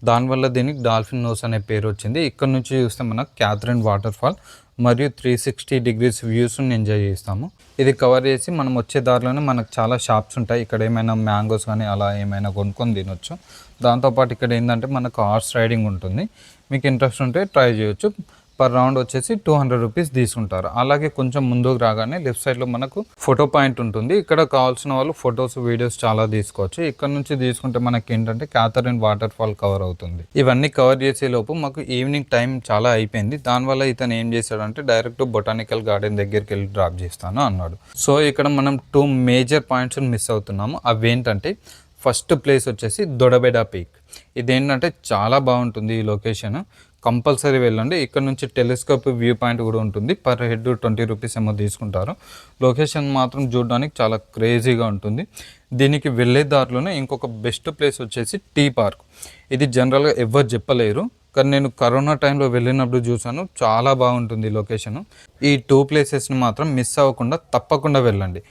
దానివల్ల దీనికి డాల్ఫిన్ నోస్ అనే పేరు వచ్చింది. ఇక్కడ నుంచి చూస్తే మనకు క్యాథరిన్ వాటర్ ఫాల్ మరియు 360 డిగ్రీస్ వ్యూస్ని ఎంజాయ్ చేస్తాము. ఇది కవర్ చేసి మనం వచ్చే దారిలోనే మనకు చాలా షాప్స్ ఉంటాయి. ఇక్కడ ఏమైనా మ్యాంగోస్ కానీ అలా ఏమైనా కొనుక్కొని తినొచ్చు. దాంతోపాటు ఇక్కడ ఏంటంటే మనకు హార్స్ రైడింగ్ ఉంటుంది, మీకు ఇంట్రెస్ట్ ఉంటే ట్రై చేయొచ్చు. పర్ రౌండ్ వచ్చేసి 200 రూపీస్ తీసుకుంటారు. అలాగే కొంచెం ముందుకు రాగానే లెఫ్ట్ సైడ్లో మనకు ఫోటో పాయింట్ ఉంటుంది, ఇక్కడ కావాల్సిన వాళ్ళు ఫొటోస్, వీడియోస్ చాలా తీసుకోవచ్చు. ఇక్కడ నుంచి తీసుకుంటే మనకి ఏంటంటే క్యాథరిన్ వాటర్ ఫాల్ కవర్ అవుతుంది. ఇవన్నీ కవర్ చేసే లోపు మాకు ఈవినింగ్ టైం చాలా అయిపోయింది. దానివల్ల ఇతను ఏం చేశాడంటే డైరెక్ట్ బొటానికల్ గార్డెన్ దగ్గరికి వెళ్ళి డ్రాప్ చేస్తాను అన్నాడు. సో ఇక్కడ మనం 2 మేజర్ పాయింట్స్ మిస్ అవుతున్నాము. అవి ఏంటంటే ఫస్ట్ ప్లేస్ వచ్చేసి దొడబెడ పీక్. ఇదేంటంటే చాలా బాగుంటుంది ఈ లొకేషన్, కంపల్సరీ వెళ్ళండి. ఇక్కడ నుంచి టెలిస్కోప్ వ్యూ పాయింట్ కూడా ఉంటుంది, పర్ హెడ్ 20 రూపీస్ ఏమో తీసుకుంటారు. లొకేషన్ మాత్రం చూడడానికి చాలా క్రేజీగా ఉంటుంది. దీనికి వెళ్ళే దారిలోనే ఇంకొక బెస్ట్ ప్లేస్ వచ్చేసి టీ పార్క్. ఇది జనరల్గా ఎవరు చెప్పలేరు, కానీ నేను కరోనా టైంలో వెళ్ళినప్పుడు చూసాను, చాలా బాగుంటుంది లొకేషను. ఈ 2 ప్లేసెస్ని మాత్రం మిస్ అవ్వకుండా తప్పకుండా వెళ్ళండి.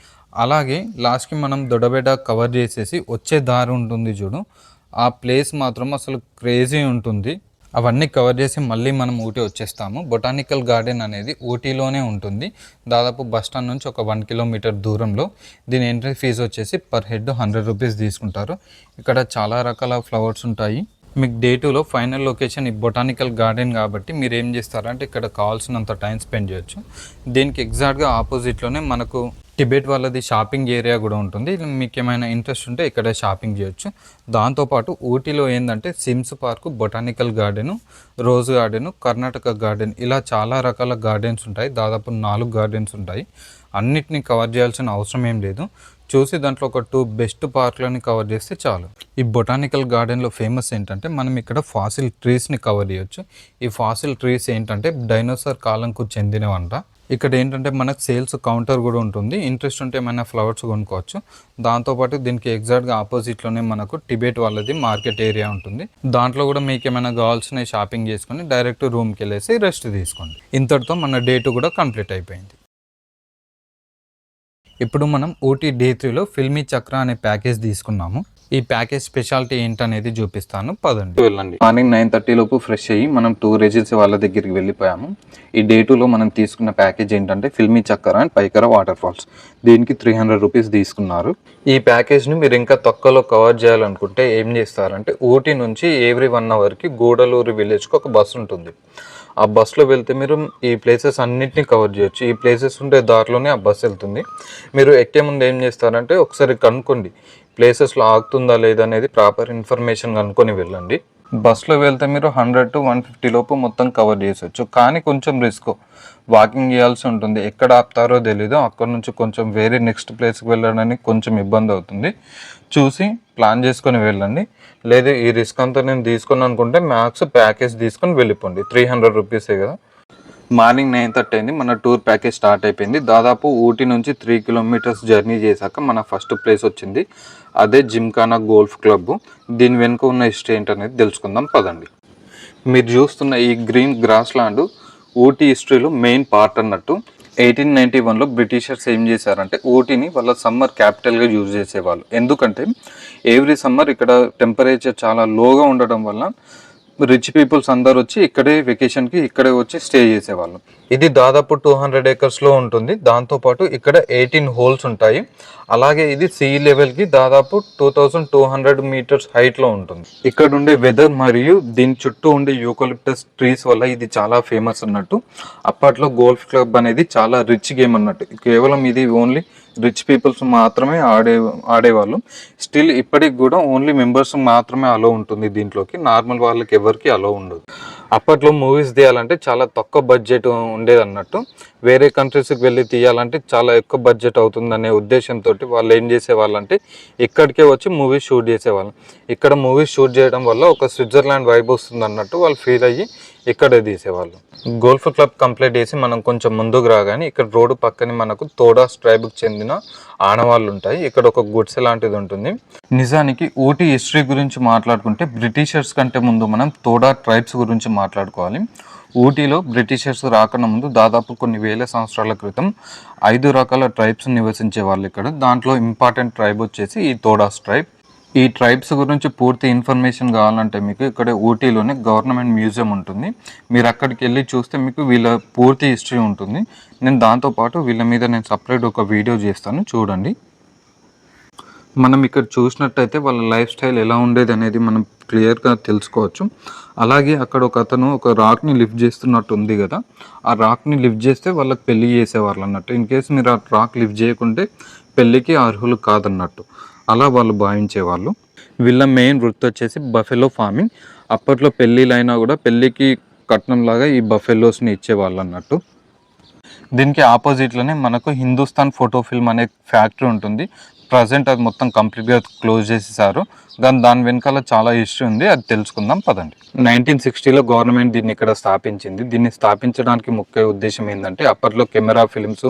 అలాగే లాస్ట్కి మనం దొడబెడ కవర్ చేసేసి వచ్చే దారి ఉంటుంది చూడు, ఆ ప్లేస్ మాత్రం అసలు క్రేజీ ఉంటుంది. అవన్నీ కవర్ చేసి మళ్ళీ మనం ఊటీ వచ్చేస్తాము. బొటానికల్ గార్డెన్ అనేది ఊటీలోనే ఉంటుంది. దాదాపు బస్ స్టాండ్ నుంచి ఒక 1 కిలోమీటర్ దూరంలో. దీని ఎంట్రీ ఫీజు వచ్చేసి పర్ హెడ్ 100 రూపీస్ తీసుకుంటారు. ఇక్కడ చాలా రకాల ఫ్లవర్స్ ఉంటాయి. మీకు డే 2లో ఫైనల్ లొకేషన్ ఈ బొటానికల్ గార్డెన్ కాబట్టి మీరు ఏం చేస్తారంటే ఇక్కడ కావాల్సినంత టైం స్పెండ్ చేయొచ్చు. దీనికి ఎగ్జాక్ట్గా ఆపోజిట్లోనే మనకు టిబెట్ వాళ్ళది షాపింగ్ ఏరియా కూడా ఉంటుంది. మీకు ఏమైనా ఇంట్రెస్ట్ ఉంటే ఇక్కడ షాపింగ్ చేయొచ్చు. దాంతోపాటు ఊటీలో ఏంటంటే Sims Park, botanical garden, rose garden, Karnataka garden ఇలా చాలా రకాల గార్డెన్స్ ఉంటాయి. దాదాపు 4 గార్డెన్స్ ఉంటాయి. అన్నిటిని కవర్ చేయాల్సిన అవసరం ఏం లేదు. చూసి దాంట్లో ఒక 2 బెస్ట్ పార్క్లని కవర్ చేస్తే చాలు. ఈ బొటానికల్ గార్డెన్లో ఫేమస్ ఏంటంటే మనం ఇక్కడ ఫాసిల్ ట్రీస్ని కవర్ చేయొచ్చు. ఈ ఫాసిల్ ట్రీస్ ఏంటంటే డైనోసార్ కాలంకు చెందినవంట. ఇక్కడ ఏంటంటే మనకు సేల్స్ కౌంటర్ కూడా ఉంటుంది. ఇంట్రెస్ట్ ఉంటే ఏమైనా ఫ్లవర్స్ కొనుక్కోవచ్చు. దాంతోపాటు దీనికి ఎగ్జాక్ట్గా ఆపోజిట్లోనే మనకు టిబెట్ వాళ్ళది మార్కెట్ ఏరియా ఉంటుంది. దాంట్లో కూడా మీకు ఏమైనా కావాల్సిన షాపింగ్ చేసుకొని డైరెక్ట్ రూమ్కి వెళ్ళేసి రెస్ట్ తీసుకోండి. ఇంతటితో మన డే 2 కూడా కంప్లీట్ అయిపోయింది. ఇప్పుడు మనం ఊటీ డే 3లో ఫిల్మీ చక్ర అనే ప్యాకేజ్ తీసుకున్నాము. ఈ ప్యాకేజ్ స్పెషాలిటీ ఏంటనేది చూపిస్తాను, పదండి వెళ్ళండి. మార్నింగ్ 9:30 లోపు ఫ్రెష్ అయ్యి మనం టూర్ ఏజెన్సీ వాళ్ళ దగ్గరికి వెళ్ళిపోయాము. ఈ డే 2లో మనం తీసుకున్న ప్యాకేజ్ ఏంటంటే ఫిల్మీ చక్ర అండ్ పైకర వాటర్ ఫాల్స్. దీనికి 300 రూపీస్ తీసుకున్నారు. ఈ ప్యాకేజ్ని మీరు ఇంకా తక్కువలో కవర్ చేయాలనుకుంటే ఏం చేస్తారంటే ఊటీ నుంచి ఎవ్రీ 1 అవర్కి గూడలూరు విలేజ్కి ఒక బస్సు ఉంటుంది. ఆ బస్సులో వెళ్తే మీరు ఈ ప్లేసెస్ అన్నిటిని కవర్ చేయొచ్చు. ఈ ప్లేసెస్ ఉండే దారిలోనే ఆ బస్సు వెళ్తుంది. మీరు ఎక్కే ముందు ఏం చేస్తారంటే ఒకసారి కనుక్కోండి ప్లేసెస్లో ఆగుతుందా లేదా అనేది ప్రాపర్ ఇన్ఫర్మేషన్ కనుక్కొని వెళ్ళండి. బస్సులో వెళ్తే మీరు 100 to 150 లోపు మొత్తం కవర్ చేసవచ్చు. కానీ కొంచెం రిస్క్, వాకింగ్ చేయాల్సి ఉంటుంది. ఎక్కడ ఆపుతారో తెలీదు. అక్కడ నుంచి కొంచెం వేరే నెక్స్ట్ ప్లేస్కి వెళ్ళడానికి కొంచెం ఇబ్బంది అవుతుంది. చూసి ప్లాన్ చేసుకొని వెళ్ళండి. లేదు ఈ రిస్క్ అంతా నేను తీసుకుని అనుకుంటే మ్యాక్స్ ప్యాకేజ్ తీసుకొని వెళ్ళిపోండి. 300 రూపీసే కదా. మార్నింగ్ 9:30 అయింది. మన టూర్ ప్యాకేజ్ స్టార్ట్ అయిపోయింది. దాదాపు ఊటీ నుంచి 3 కిలోమీటర్స్ జర్నీ చేశాక మన ఫస్ట్ ప్లేస్ వచ్చింది. అదే జిమ్ఖానా గోల్ఫ్ క్లబ్. దీని వెనుక ఉన్న హిస్టరీ ఏంటనేది తెలుసుకుందాం, పదండి. మీరు చూస్తున్న ఈ గ్రీన్ గ్రాస్ ల్యాండ్ ఊటీ హిస్టరీలో మెయిన్ పార్ట్ అన్నట్టు. 1891లో బ్రిటిషర్స్ ఏం చేశారంటే ఊటీని వాళ్ళ సమ్మర్ క్యాపిటల్గా యూజ్ చేసేవాళ్ళు. ఎందుకంటే ఎవ్రీ సమ్మర్ ఇక్కడ టెంపరేచర్ చాలా లోగా ఉండడం వల్ల రిచ్ పీపుల్స్ అందరు వచ్చి ఇక్కడే వెకేషన్కి ఇక్కడే వచ్చి స్టే చేసేవాళ్ళు. ఇది దాదాపు 200 ఏకర్స్లో ఉంటుంది. దాంతోపాటు ఇక్కడ 18 హోల్స్ ఉంటాయి. అలాగే ఇది సీ లెవెల్కి దాదాపు 2200 మీటర్స్ హైట్లో ఉంటుంది. ఇక్కడ ఉండే వెదర్ మరియు దీని చుట్టూ ఉండే యూకలిప్టస్ ట్రీస్ వల్ల ఇది చాలా ఫేమస్ అన్నట్టు. అప్పట్లో గోల్ఫ్ క్లబ్ అనేది చాలా రిచ్ గేమ్ అన్నట్టు. కేవలం ఇది ఓన్లీ రిచ్ పీపుల్స్ మాత్రమే ఆడేవాళ్ళు. స్టిల్ ఇప్పటికి కూడా ఓన్లీ మెంబర్స్ మాత్రమే అలో ఉంటుంది దీంట్లోకి. నార్మల్ వాళ్ళకి ఎవరికి అలో ఉండదు. అప్పట్లో మూవీస్ తీయాలంటే చాలా తక్కువ బడ్జెట్ ఉండేది అన్నట్టు. వేరే కంట్రీస్కి వెళ్ళి తీయాలంటే చాలా ఎక్కువ బడ్జెట్ అవుతుందనే ఉద్దేశంతో వాళ్ళు ఏం చేసేవాళ్ళంటే ఇక్కడికే వచ్చి మూవీస్ షూట్ చేసేవాళ్ళు. ఇక్కడ మూవీస్ షూట్ చేయడం వల్ల ఒక స్విట్జర్లాండ్ వైబ్ వస్తుంది అన్నట్టు వాళ్ళు ఫీల్ అయ్యి ఇక్కడే తీసేవాళ్ళు. గోల్ఫ్ క్లబ్ కంప్లీట్ చేసి మనం కొంచెం ముందుకు రాగానే ఇక్కడ రోడ్డు పక్కనే మనకు తోడాస్ ట్రైబ్కి చెందిన ఆనవాళ్ళు ఉంటాయి. ఇక్కడ ఒక గుడ్సె లాంటిది ఉంటుంది. నిజానికి ఊటీ హిస్టరీ గురించి మాట్లాడుకుంటే బ్రిటిషర్స్ కంటే ముందు మనం తోడా ట్రైబ్స్ గురించి మాట్లాడుకోవాలి. ఊటీలో బ్రిటిషర్స్ రాకన్నా ముందు దాదాపు కొన్ని వేల సంవత్సరాల క్రితం 5 రకాల ట్రైబ్స్ నివసించే వాళ్ళు ఇక్కడ. దాంట్లో ఇంపార్టెంట్ ట్రైబ్ వచ్చేసి ఈ తోడాస్ ట్రైబ్. ఈ ట్రైబ్స్ గురించి పూర్తి ఇన్ఫర్మేషన్ కావాలంటే మీకు ఇక్కడ ఊటీలోనే గవర్నమెంట్ మ్యూజియం ఉంటుంది. మీరు అక్కడికి వెళ్ళి చూస్తే మీకు వీళ్ళ పూర్తి హిస్టరీ ఉంటుంది. నేను దాంతోపాటు వీళ్ళ మీద నేను సపరేట్ ఒక వీడియో చేస్తాను, చూడండి. మనం ఇక్కడ చూసినట్టయితే వాళ్ళ లైఫ్ స్టైల్ ఎలా ఉండేది అనేది మనం క్లియర్గా తెలుసుకోవచ్చు. అలాగే అక్కడ ఒక అతను ఒక రాక్ని లిఫ్ట్ చేస్తున్నట్టు ఉంది కదా, ఆ రాక్ని లిఫ్ట్ చేస్తే వాళ్ళకి పెళ్ళి చేసేవాళ్ళు అన్నట్టు. ఇన్ కేసు మీరు ఆ రాక్ లిఫ్ట్ చేయకుంటే పెళ్ళికి అర్హులు కాదన్నట్టు అలా వాళ్ళు భావించేవాళ్ళు. వీళ్ళ మెయిన్ వృత్తి వచ్చేసి బఫెలో ఫార్మింగ్. అప్పట్లో పెళ్ళిళ్ళైనా కూడా పెళ్ళికి కట్నంలాగా ఈ బఫెలోస్ని ఇచ్చేవాళ్ళు అన్నట్టు. దీనికి ఆపోజిట్లోనే మనకు హిందుస్థాన్ ఫోటో ఫిల్మ్ అనే ఫ్యాక్టరీ ఉంటుంది. ప్రజెంట్ అది మొత్తం కంప్లీట్గా క్లోజ్ చేసేసారు. దాని వెనకాల చాలా హిస్టరీ ఉంది, అది తెలుసుకుందాం పదండి. 1960లో గవర్నమెంట్ దీన్ని ఇక్కడ స్థాపించింది. దీన్ని స్థాపించడానికి ముఖ్య ఉద్దేశం ఏంటంటే అప్పట్లో కెమెరా ఫిల్మ్స్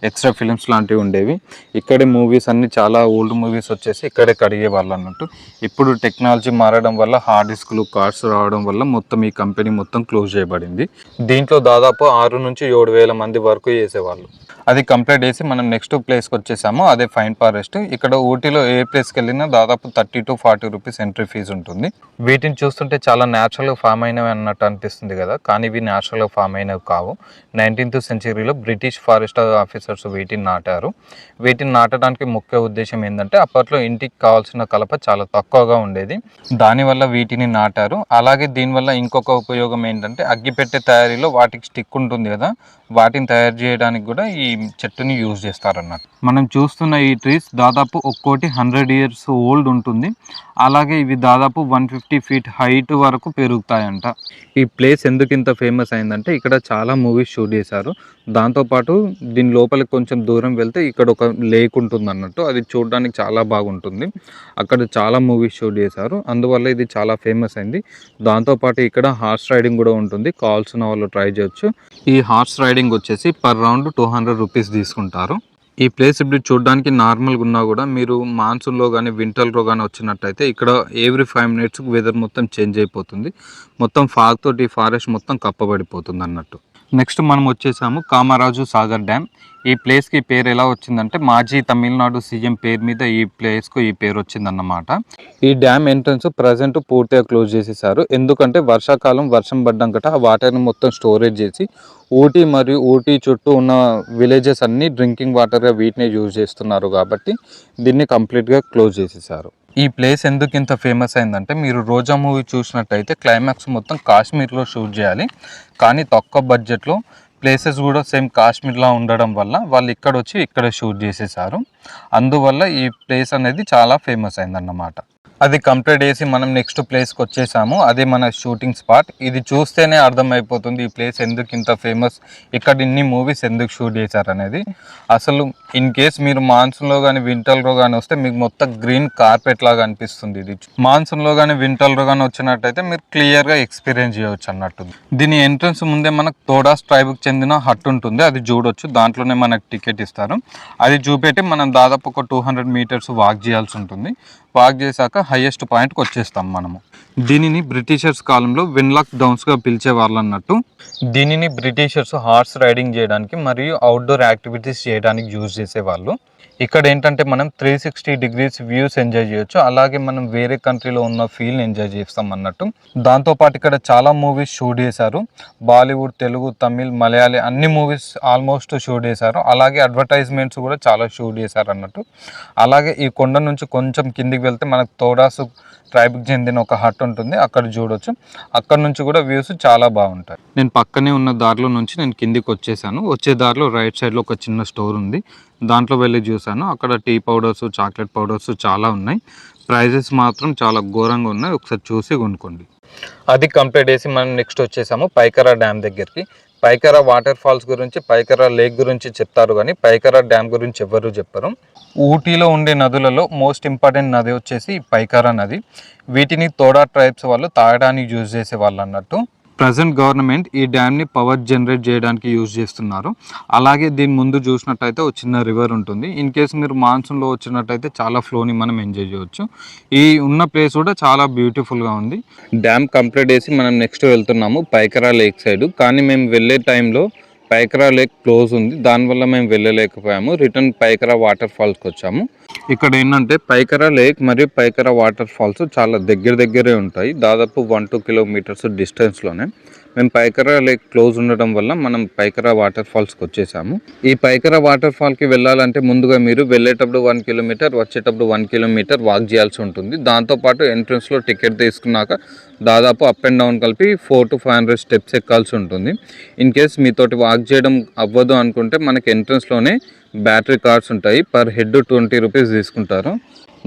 ఎక్స్ట్రా ఫిలిమ్స్ లాంటివి ఉండేవి. ఇక్కడే మూవీస్ అన్ని చాలా ఓల్డ్ మూవీస్ వచ్చేసి ఇక్కడే కడిగే వాళ్ళు అన్నట్టు. ఇప్పుడు టెక్నాలజీ మారడం వల్ల హార్డ్ డిస్క్లు కార్డ్స్ రావడం వల్ల మొత్తం ఈ కంపెనీ మొత్తం క్లోజ్ చేయబడింది. దీంట్లో దాదాపు 6 నుంచి 7,000 మంది వరకు చేసేవాళ్ళు. అది కంప్లీట్ చేసి మనం నెక్స్ట్ ప్లేస్కి వచ్చేసాము. అదే ఫైన్ ఫారెస్ట్. ఇక్కడ ఊటీలో ఏ ప్లేస్కి వెళ్ళినా దాదాపు 30 to 40 రూపీస్ ఎంట్రీ ఫీజు ఉంటుంది. వీటిని చూస్తుంటే చాలా న్యాచురల్గా ఫామ్ అయినవి అన్నట్టు అనిపిస్తుంది కదా, కానీ ఇవి న్యాచురల్గా ఫామ్ అయినవి కావు. 19th centuryలో బ్రిటిష్ ఫారెస్ట్ ఆఫీసర్స్ వీటిని నాటారు. వీటిని నాటడానికి ముఖ్య ఉద్దేశం ఏంటంటే అప్పట్లో ఇంటికి కావాల్సిన కలప చాలా తక్కువగా ఉండేది, దానివల్ల వీటిని నాటారు. అలాగే దీనివల్ల ఇంకొక ఉపయోగం ఏంటంటే అగ్గిపెట్టె తయారీలో వాటికి స్టిక్ ఉంటుంది కదా, వాటిని తయారు చేయడానికి కూడా ఈ చెట్టుని యూజ్ చేస్తారన్నట్టు. మనం చూస్తున్న ఈ ట్రీస్ దాదాపు ఒక్కోటి 100 years ఓల్డ్ ఉంటుంది. అలాగే ఇవి దాదాపు 150 feet హైట్ వరకు పెరుగుతాయంట. ఈ ప్లేస్ ఎందుకు ఇంత ఫేమస్ అయిందంటే ఇక్కడ చాలా మూవీస్ షూట్ చేశారు. దాంతోపాటు దీని లోపలికి కొంచెం దూరం వెళ్తే ఇక్కడ ఒక లేక్ ఉంటుంది అన్నట్టు. అది చూడడానికి చాలా బాగుంటుంది. అక్కడ చాలా మూవీస్ షూట్ చేశారు, అందువల్ల ఇది చాలా ఫేమస్ అయింది. దాంతోపాటు ఇక్కడ హార్స్ రైడింగ్ కూడా ఉంటుంది, కావాల్సిన వాళ్ళు ట్రై చేయొచ్చు. ఈ హార్స్ రైడింగ్ వచ్చేసి పర్ రౌండ్ 200 రూపీస్ తీసుకుంటారు. ఈ ప్లేస్ ఇప్పుడు చూడడానికి నార్మల్గా ఉన్నా కూడా మీరు మాన్సూన్లో కానీ వింటర్లో కానీ వచ్చినట్టయితే ఇక్కడ ఎవ్రీ 5 minutes వెదర్ మొత్తం చేంజ్ అయిపోతుంది. మొత్తం ఫాగ్ తోటి ఈ ఫారెస్ట్ మొత్తం కప్పబడిపోతుంది అన్నట్టు. నెక్స్ట్ మనం వచ్చేసాము కామరాజు సాగర్ డ్యామ్. ఈ ప్లేస్కి పేరు ఎలా వచ్చిందంటే మాజీ తమిళనాడు సీఎం పేరు మీద ఈ ప్లేస్కు ఈ పేరు వచ్చిందన్నమాట. ఈ డ్యామ్ ఎంట్రన్స్ ప్రజెంట్ పూర్తిగా క్లోజ్ చేసేసారు, ఎందుకంటే వర్షాకాలం వర్షం పడ్డం గట్ట ఆ వాటర్ని మొత్తం స్టోరేజ్ చేసి ఊటీ మరియు ఊటీ చుట్టూ ఉన్న విలేజెస్ అన్నీ డ్రింకింగ్ వాటర్గా వీటిని యూజ్ చేస్తున్నారు కాబట్టి దీన్ని కంప్లీట్గా క్లోజ్ చేసేసారు. ఈ ప్లేస్ ఎందుకు ఇంత ఫేమస్ అయిందంటే మీరు రోజా మూవీ చూసినట్టయితే క్లైమాక్స్ మొత్తం కాశ్మీర్లో షూట్ చేయాలి, కానీ తక్కువ బడ్జెట్లో ప్లేసెస్ కూడా సేమ్ కాశ్మీర్లో ఉండడం వల్ల వాళ్ళు ఇక్కడ వచ్చి ఇక్కడ షూట్ చేసేసారు. అందువల్ల ఈ ప్లేస్ అనేది చాలా ఫేమస్ అయిందన్నమాట. అది కంప్లీట్ చేసి మనం నెక్స్ట్ ప్లేస్కి వచ్చేసాము. అదే మన షూటింగ్ స్పాట్. ఇది చూస్తేనే అర్థమైపోతుంది ఈ ప్లేస్ ఎందుకు ఇంత ఫేమస్, ఇక్కడ ఇన్ని మూవీస్ ఎందుకు షూట్ చేశారనేది. అసలు ఇన్ కేస్ మీరు మాన్సూన్లో కానీ వింటర్లో కానీ వస్తే మీకు మొత్తం గ్రీన్ కార్పెట్ లాగా అనిపిస్తుంది. ఇది మాన్సూన్లో కానీ వింటర్లో కానీ వచ్చినట్టయితే మీరు క్లియర్గా ఎక్స్పీరియన్స్ చేయవచ్చు అన్నట్టు. దీని ఎంట్రన్స్ ముందే మనకు తోడాస్ ట్రైబ్కి చెందిన హట్ ఉంటుంది, అది చూడొచ్చు. దాంట్లోనే మనకు టికెట్ ఇస్తారు. అది చూపెట్టి మనం దాదాపు ఒక 200 meters వాక్ చేయాల్సి ఉంటుంది. వాక్ చేశాక హైయెస్ట్ పాయింట్కి వచ్చేస్తాం మనము. దీనిని బ్రిటిషర్స్ కాలంలో వెన్లాక్ డౌన్స్గా పిలిచేవాళ్ళు అన్నట్టు. దీనిని బ్రిటిషర్స్ హార్స్ రైడింగ్ చేయడానికి మరియు అవుట్డోర్ యాక్టివిటీస్ చేయడానికి యూజ్ చేసేవాళ్ళు. ఇక్కడ ఏంటంటే మనం 360 degrees వ్యూస్ ఎంజాయ్ చేయొచ్చు, అలాగే మనం వేరే కంట్రీలో ఉన్న ఫీల్ని ఎంజాయ్ చేస్తాం అన్నట్టు. దాంతోపాటు ఇక్కడ చాలా మూవీస్ షూట్ చేశారు, బాలీవుడ్, తెలుగు, తమిళ్, మలయాళీ అన్ని మూవీస్ ఆల్మోస్ట్ షూట్ చేశారు. అలాగే అడ్వర్టైజ్మెంట్స్ కూడా చాలా షూట్ చేశారు అన్నట్టు. అలాగే ఈ కొండ నుంచి కొంచెం కిందికి వెళ్తే మనకు తోడాసు ట్రైబ్కి చెందిన ఒక హట్ ఉంటుంది, అక్కడ చూడొచ్చు. అక్కడ నుంచి కూడా వ్యూస్ చాలా బాగుంటాయి. నేను పక్కనే ఉన్న దారిలో నుంచి నేను కిందికి వచ్చేసాను. వచ్చే దారిలో రైట్ సైడ్లో ఒక చిన్న స్టోర్ ఉంది, దాంట్లో వెళ్ళి చూసాను. అక్కడ టీ పౌడర్స్, చాక్లెట్ పౌడర్స్ చాలా ఉన్నాయి. ప్రైజెస్ మాత్రం చాలా ఘోరంగా ఉన్నాయి, ఒకసారి చూసి కొనుక్కోండి. అది కంప్లీట్ చేసి మనం నెక్స్ట్ వచ్చేసాము పైకరా డ్యామ్ దగ్గరికి. పైకరా వాటర్ ఫాల్స్ గురించి, పైకరా లేక్ గురించి చెప్తారు కానీ పైకరా డ్యామ్ గురించి ఎవ్వరూ చెప్పరు. ఊటీలో ఉండే నదులలో మోస్ట్ ఇంపార్టెంట్ నది వచ్చేసి పైకరా నది. వీటిని తోడా ట్రైబ్స్ వాళ్ళు తాగడానికి యూజ్ చేసే వాళ్ళు అన్నట్టు. ప్రజెంట్ గవర్నమెంట్ ఈ డ్యామ్ని పవర్ జనరేట్ చేయడానికి యూజ్ చేస్తున్నారు. అలాగే దీని ముందు చూసినట్టయితే ఒక చిన్న రివర్ ఉంటుంది. ఇన్ కేసు మీరు మాన్సూన్లో వచ్చినట్టయితే చాలా ఫ్లోని మనం ఎంజాయ్ చేయవచ్చు. ఈ ఉన్న ప్లేస్ కూడా చాలా బ్యూటిఫుల్గా ఉంది. డ్యామ్ కంప్లీట్ చేసి మనం నెక్స్ట్ వెళ్తున్నాము పైకరా లేక్ సైడ్. కానీ మేము వెళ్ళే టైంలో పైకరా లేక్ క్లోజ్ ఉంది, దానివల్ల మేము వెళ్ళలేకపోయాము. రిటర్న్ పైకరా వాటర్ ఫాల్స్కి వచ్చాము. ఇక్కడ ఏంటంటే పైకరా లేక్ మరియు పైకరా వాటర్ ఫాల్స్ చాలా దగ్గరే ఉంటాయి, దాదాపు 1-2 kilometers డిస్టెన్స్లోనే. మేము పైకరా లేక్ క్లోజ్ ఉండడం వల్ల మనం పైకరా వాటర్ ఫాల్స్కి వచ్చేసాము. ఈ పైకరా వాటర్ ఫాల్కి వెళ్ళాలంటే ముందుగా మీరు వెళ్ళేటప్పుడు 1 kilometer, వచ్చేటప్పుడు 1 kilometer వాక్ చేయాల్సి ఉంటుంది. దాంతోపాటు ఎంట్రన్స్లో టికెట్ తీసుకున్నాక దాదాపు అప్ అండ్ డౌన్ కలిపి 400 to 500 steps ఎక్కాల్సి ఉంటుంది. ఇన్ కేస్ మీతోటి వాక్ చేయడం అవ్వదు అనుకుంటే మనకి ఎంట్రన్స్లోనే బ్యాటరీ కార్స్ ఉంటాయి, పర్ హెడ్ 20 రూపీస్ తీసుకుంటారు.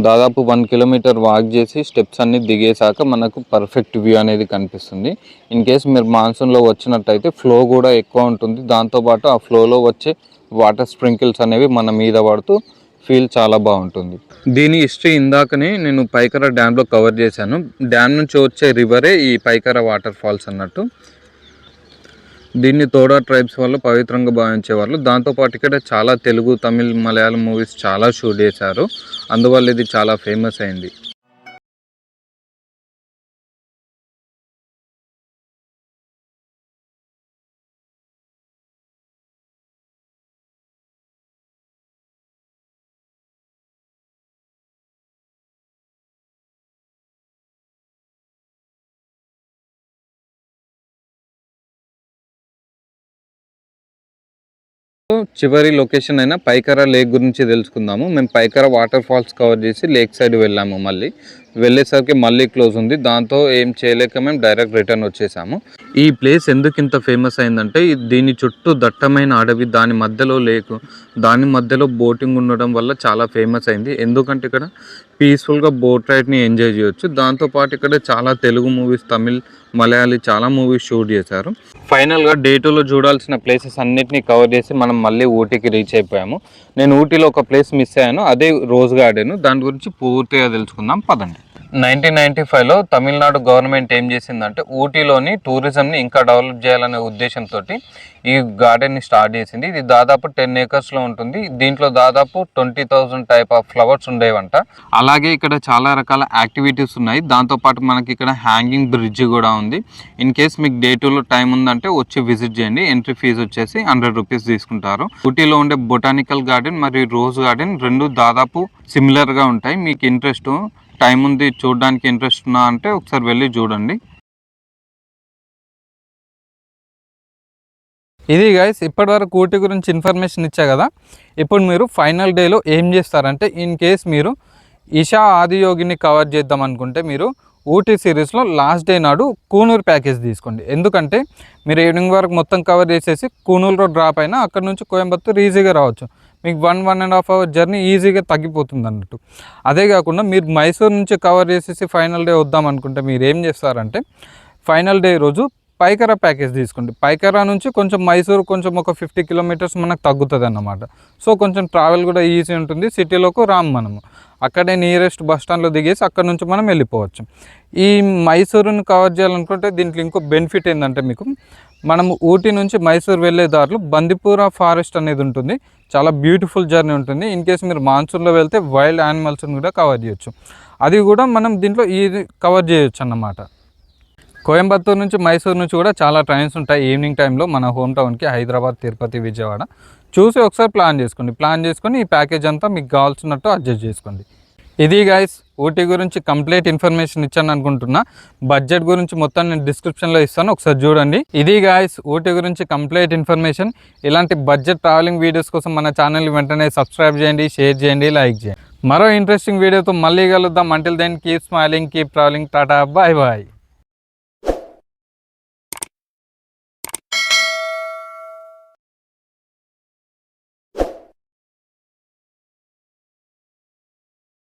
దాదాపు 1 kilometer వాక్ చేసి స్టెప్స్ అన్నీ దిగేసాక మనకు పర్ఫెక్ట్ వ్యూ అనేది కనిపిస్తుంది. ఇన్ కేస్ మీరు మాన్సూన్లో వచ్చినట్టయితే ఫ్లో కూడా ఎక్కువ ఉంటుంది, దాంతోపాటు ఆ ఫ్లోలో వచ్చే వాటర్ స్ప్రింకిల్స్ అనేవి మన మీద పడుతూ ఫీల్ చాలా బాగుంటుంది. దీని హిస్టరీ ఇందాకనే నేను పైకరా డ్యామ్లో కవర్ చేశాను. డ్యామ్ నుంచి వచ్చే రివరే ఈ పైకరా వాటర్ ఫాల్స్ అన్నట్టు. దీన్ని తోడా ట్రైబ్స్ వాళ్ళు పవిత్రంగా భావించేవాళ్ళు. దాంతోపాటు ఇక్కడ చాలా తెలుగు, తమిళ్, మలయాళం మూవీస్ చాలా షూట్ చేశారు. అందువల్ల ఇది చాలా ఫేమస్ అయింది. చివరి లొకేషన్ అయినా పైకరా లేక్ గురించి తెలుసుకుందాము. మేము పైకరా వాటర్ ఫాల్స్ కవర్ చేసి లేక్ సైడ్ వెళ్ళాము. వెళ్ళేసరికి మళ్ళీ క్లోజ్ ఉంది. దాంతో ఏం చేయలేక మేము డైరెక్ట్ రిటర్న్ వచ్చేసాము. ఈ ప్లేస్ ఎందుకు ఇంత ఫేమస్ అయిందంటే దీని చుట్టూ దట్టమైన అడవి, దాని మధ్యలో లేకు, దాని మధ్యలో బోటింగ్ ఉండడం వల్ల చాలా ఫేమస్ అయింది. ఎందుకంటే ఇక్కడ పీస్ఫుల్గా బోట్ రైడ్ని ఎంజాయ్ చేయొచ్చు. దాంతోపాటు ఇక్కడ చాలా తెలుగు మూవీస్, తమిళ్, మలయాళీ చాలా మూవీస్ షూట్ చేశారు. ఫైనల్గా డే 2లో చూడాల్సిన ప్లేసెస్ అన్నిటినీ కవర్ చేసి మనం మళ్ళీ ఊటీకి రీచ్ అయిపోయాము. నేను ఊటీలో ఒక ప్లేస్ మిస్ అయ్యాను, అదే రోజ్ గార్డెన్. దాని గురించి పూర్తిగా తెలుసుకుందాం, పదండి. 1995లో తమిళనాడు గవర్నమెంట్ ఏం చేసిందంటే ఊటీలోని టూరిజంని ఇంకా డెవలప్ చేయాలనే ఉద్దేశంతో ఈ గార్డెన్ని స్టార్ట్ చేసింది. ఇది దాదాపు 10 ఏకర్స్లో ఉంటుంది. దీంట్లో దాదాపు 20,000 టైప్ ఆఫ్ ఫ్లవర్స్ ఉండేవంట. అలాగే ఇక్కడ చాలా రకాల యాక్టివిటీస్ ఉన్నాయి. దాంతోపాటు మనకి ఇక్కడ హ్యాంగింగ్ బ్రిడ్జ్ కూడా ఉంది. ఇన్ కేస్ మీకు డే 2లో టైం ఉందంటే వచ్చి విజిట్ చేయండి. ఎంట్రీ ఫీజు వచ్చేసి 100 రూపీస్ తీసుకుంటారు. ఊటీలో ఉండే బొటానికల్ గార్డెన్ మరియు రోజ్ గార్డెన్ రెండు దాదాపు సిమిలర్గా ఉంటాయి. మీకు ఇంట్రెస్ట్, టైం ఉంది, చూడడానికి ఇంట్రెస్ట్ ఉన్నా అంటే ఒకసారి వెళ్ళి చూడండి. ఇది గైస్ ఇప్పటివరకు ఊటీ గురించి ఇన్ఫర్మేషన్ ఇచ్చా కదా. ఇప్పుడు మీరు ఫైనల్ డేలో ఏం చేస్తారంటే, ఇన్ కేస్ మీరు ఇషా ఆదియోగిని కవర్ చేద్దాం అనుకుంటే మీరు ఊటీ సిరీస్లో లాస్ట్ డే నాడు కూనూరు ప్యాకేజ్ తీసుకోండి. ఎందుకంటే మీరు ఈవినింగ్ వరకు మొత్తం కవర్ చేసేసి కూనూరులో డ్రాప్ అయినా అక్కడ నుంచి కోయంబత్తూర్ ఈజీగా రావచ్చు. మీకు 1.5 అవర్ జర్నీ ఈజీగా తగ్గిపోతుంది అన్నట్టు. అదే కాకుండా మీరు మైసూర్ నుంచి కవర్ చేసేసి ఫైనల్ డే వద్దాం అనుకుంటే మీరు ఏం చేస్తారంటే ఫైనల్ డే రోజు పైకరా ప్యాకేజ్ తీసుకోండి. పైకరా నుంచి కొంచెం మైసూర్ కొంచెం ఒక 50 కిలోమీటర్స్ మనకు తగ్గుతుంది అన్నమాట. సో కొంచెం ట్రావెల్ కూడా ఈజీ ఉంటుంది. సిటీలోకి రాము మనము, అక్కడే నియరెస్ట్ బస్ స్టాండ్లో దిగేసి అక్కడ నుంచి మనం వెళ్ళిపోవచ్చు. ఈ మైసూరుని కవర్ చేయాలనుకుంటే దీంట్లో ఇంకో బెనిఫిట్ ఏంటంటే మీకు మనము ఊటీ నుంచి మైసూర్ వెళ్ళే దారిలో బందిపూర ఫారెస్ట్ అనేది ఉంటుంది. చాలా బ్యూటిఫుల్ జర్నీ ఉంటుంది. ఇన్ కేసు మీరు మాన్సూన్లో వెళ్తే వైల్డ్ యానిమల్స్ని కూడా కవర్ చేయొచ్చు. అది కూడా మనం దీంట్లో ఇది కవర్ చేయొచ్చు అన్నమాట. కోయంబత్తూర్ నుంచి మైసూర్ నుంచి కూడా చాలా ట్రైన్స్ ఉంటాయి ఈవినింగ్ టైంలో మన హోమ్ టౌన్కి, హైదరాబాద్, తిరుపతి, విజయవాడ. చూసి ఒకసారి ప్లాన్ చేసుకొని ఈ ప్యాకేజ్ అంతా మీకు కావాల్సినట్టు అడ్జస్ట్ చేసుకోండి. ఇది గైస్ ఊటీ గురించి కంప్లీట్ ఇన్ఫర్మేషన్ ఇచ్చాను అనుకుంటున్నా. బడ్జెట్ గురించి మొత్తం నేను డిస్క్రిప్షన్లో ఇస్తాను, ఒకసారి చూడండి. ఇది గైస్ ఊటీ గురించి కంప్లీట్ ఇన్ఫర్మేషన్. ఇలాంటి బడ్జెట్ ట్రావెలింగ్ వీడియోస్ కోసం మన ఛానల్ని వెంటనే సబ్స్క్రైబ్ చేయండి, షేర్ చేయండి, లైక్ చేయండి. మరో ఇంట్రెస్టింగ్ వీడియోతో మళ్ళీ కలుద్దాం. Until then keep smiling, keep travelling. Tata, bye bye.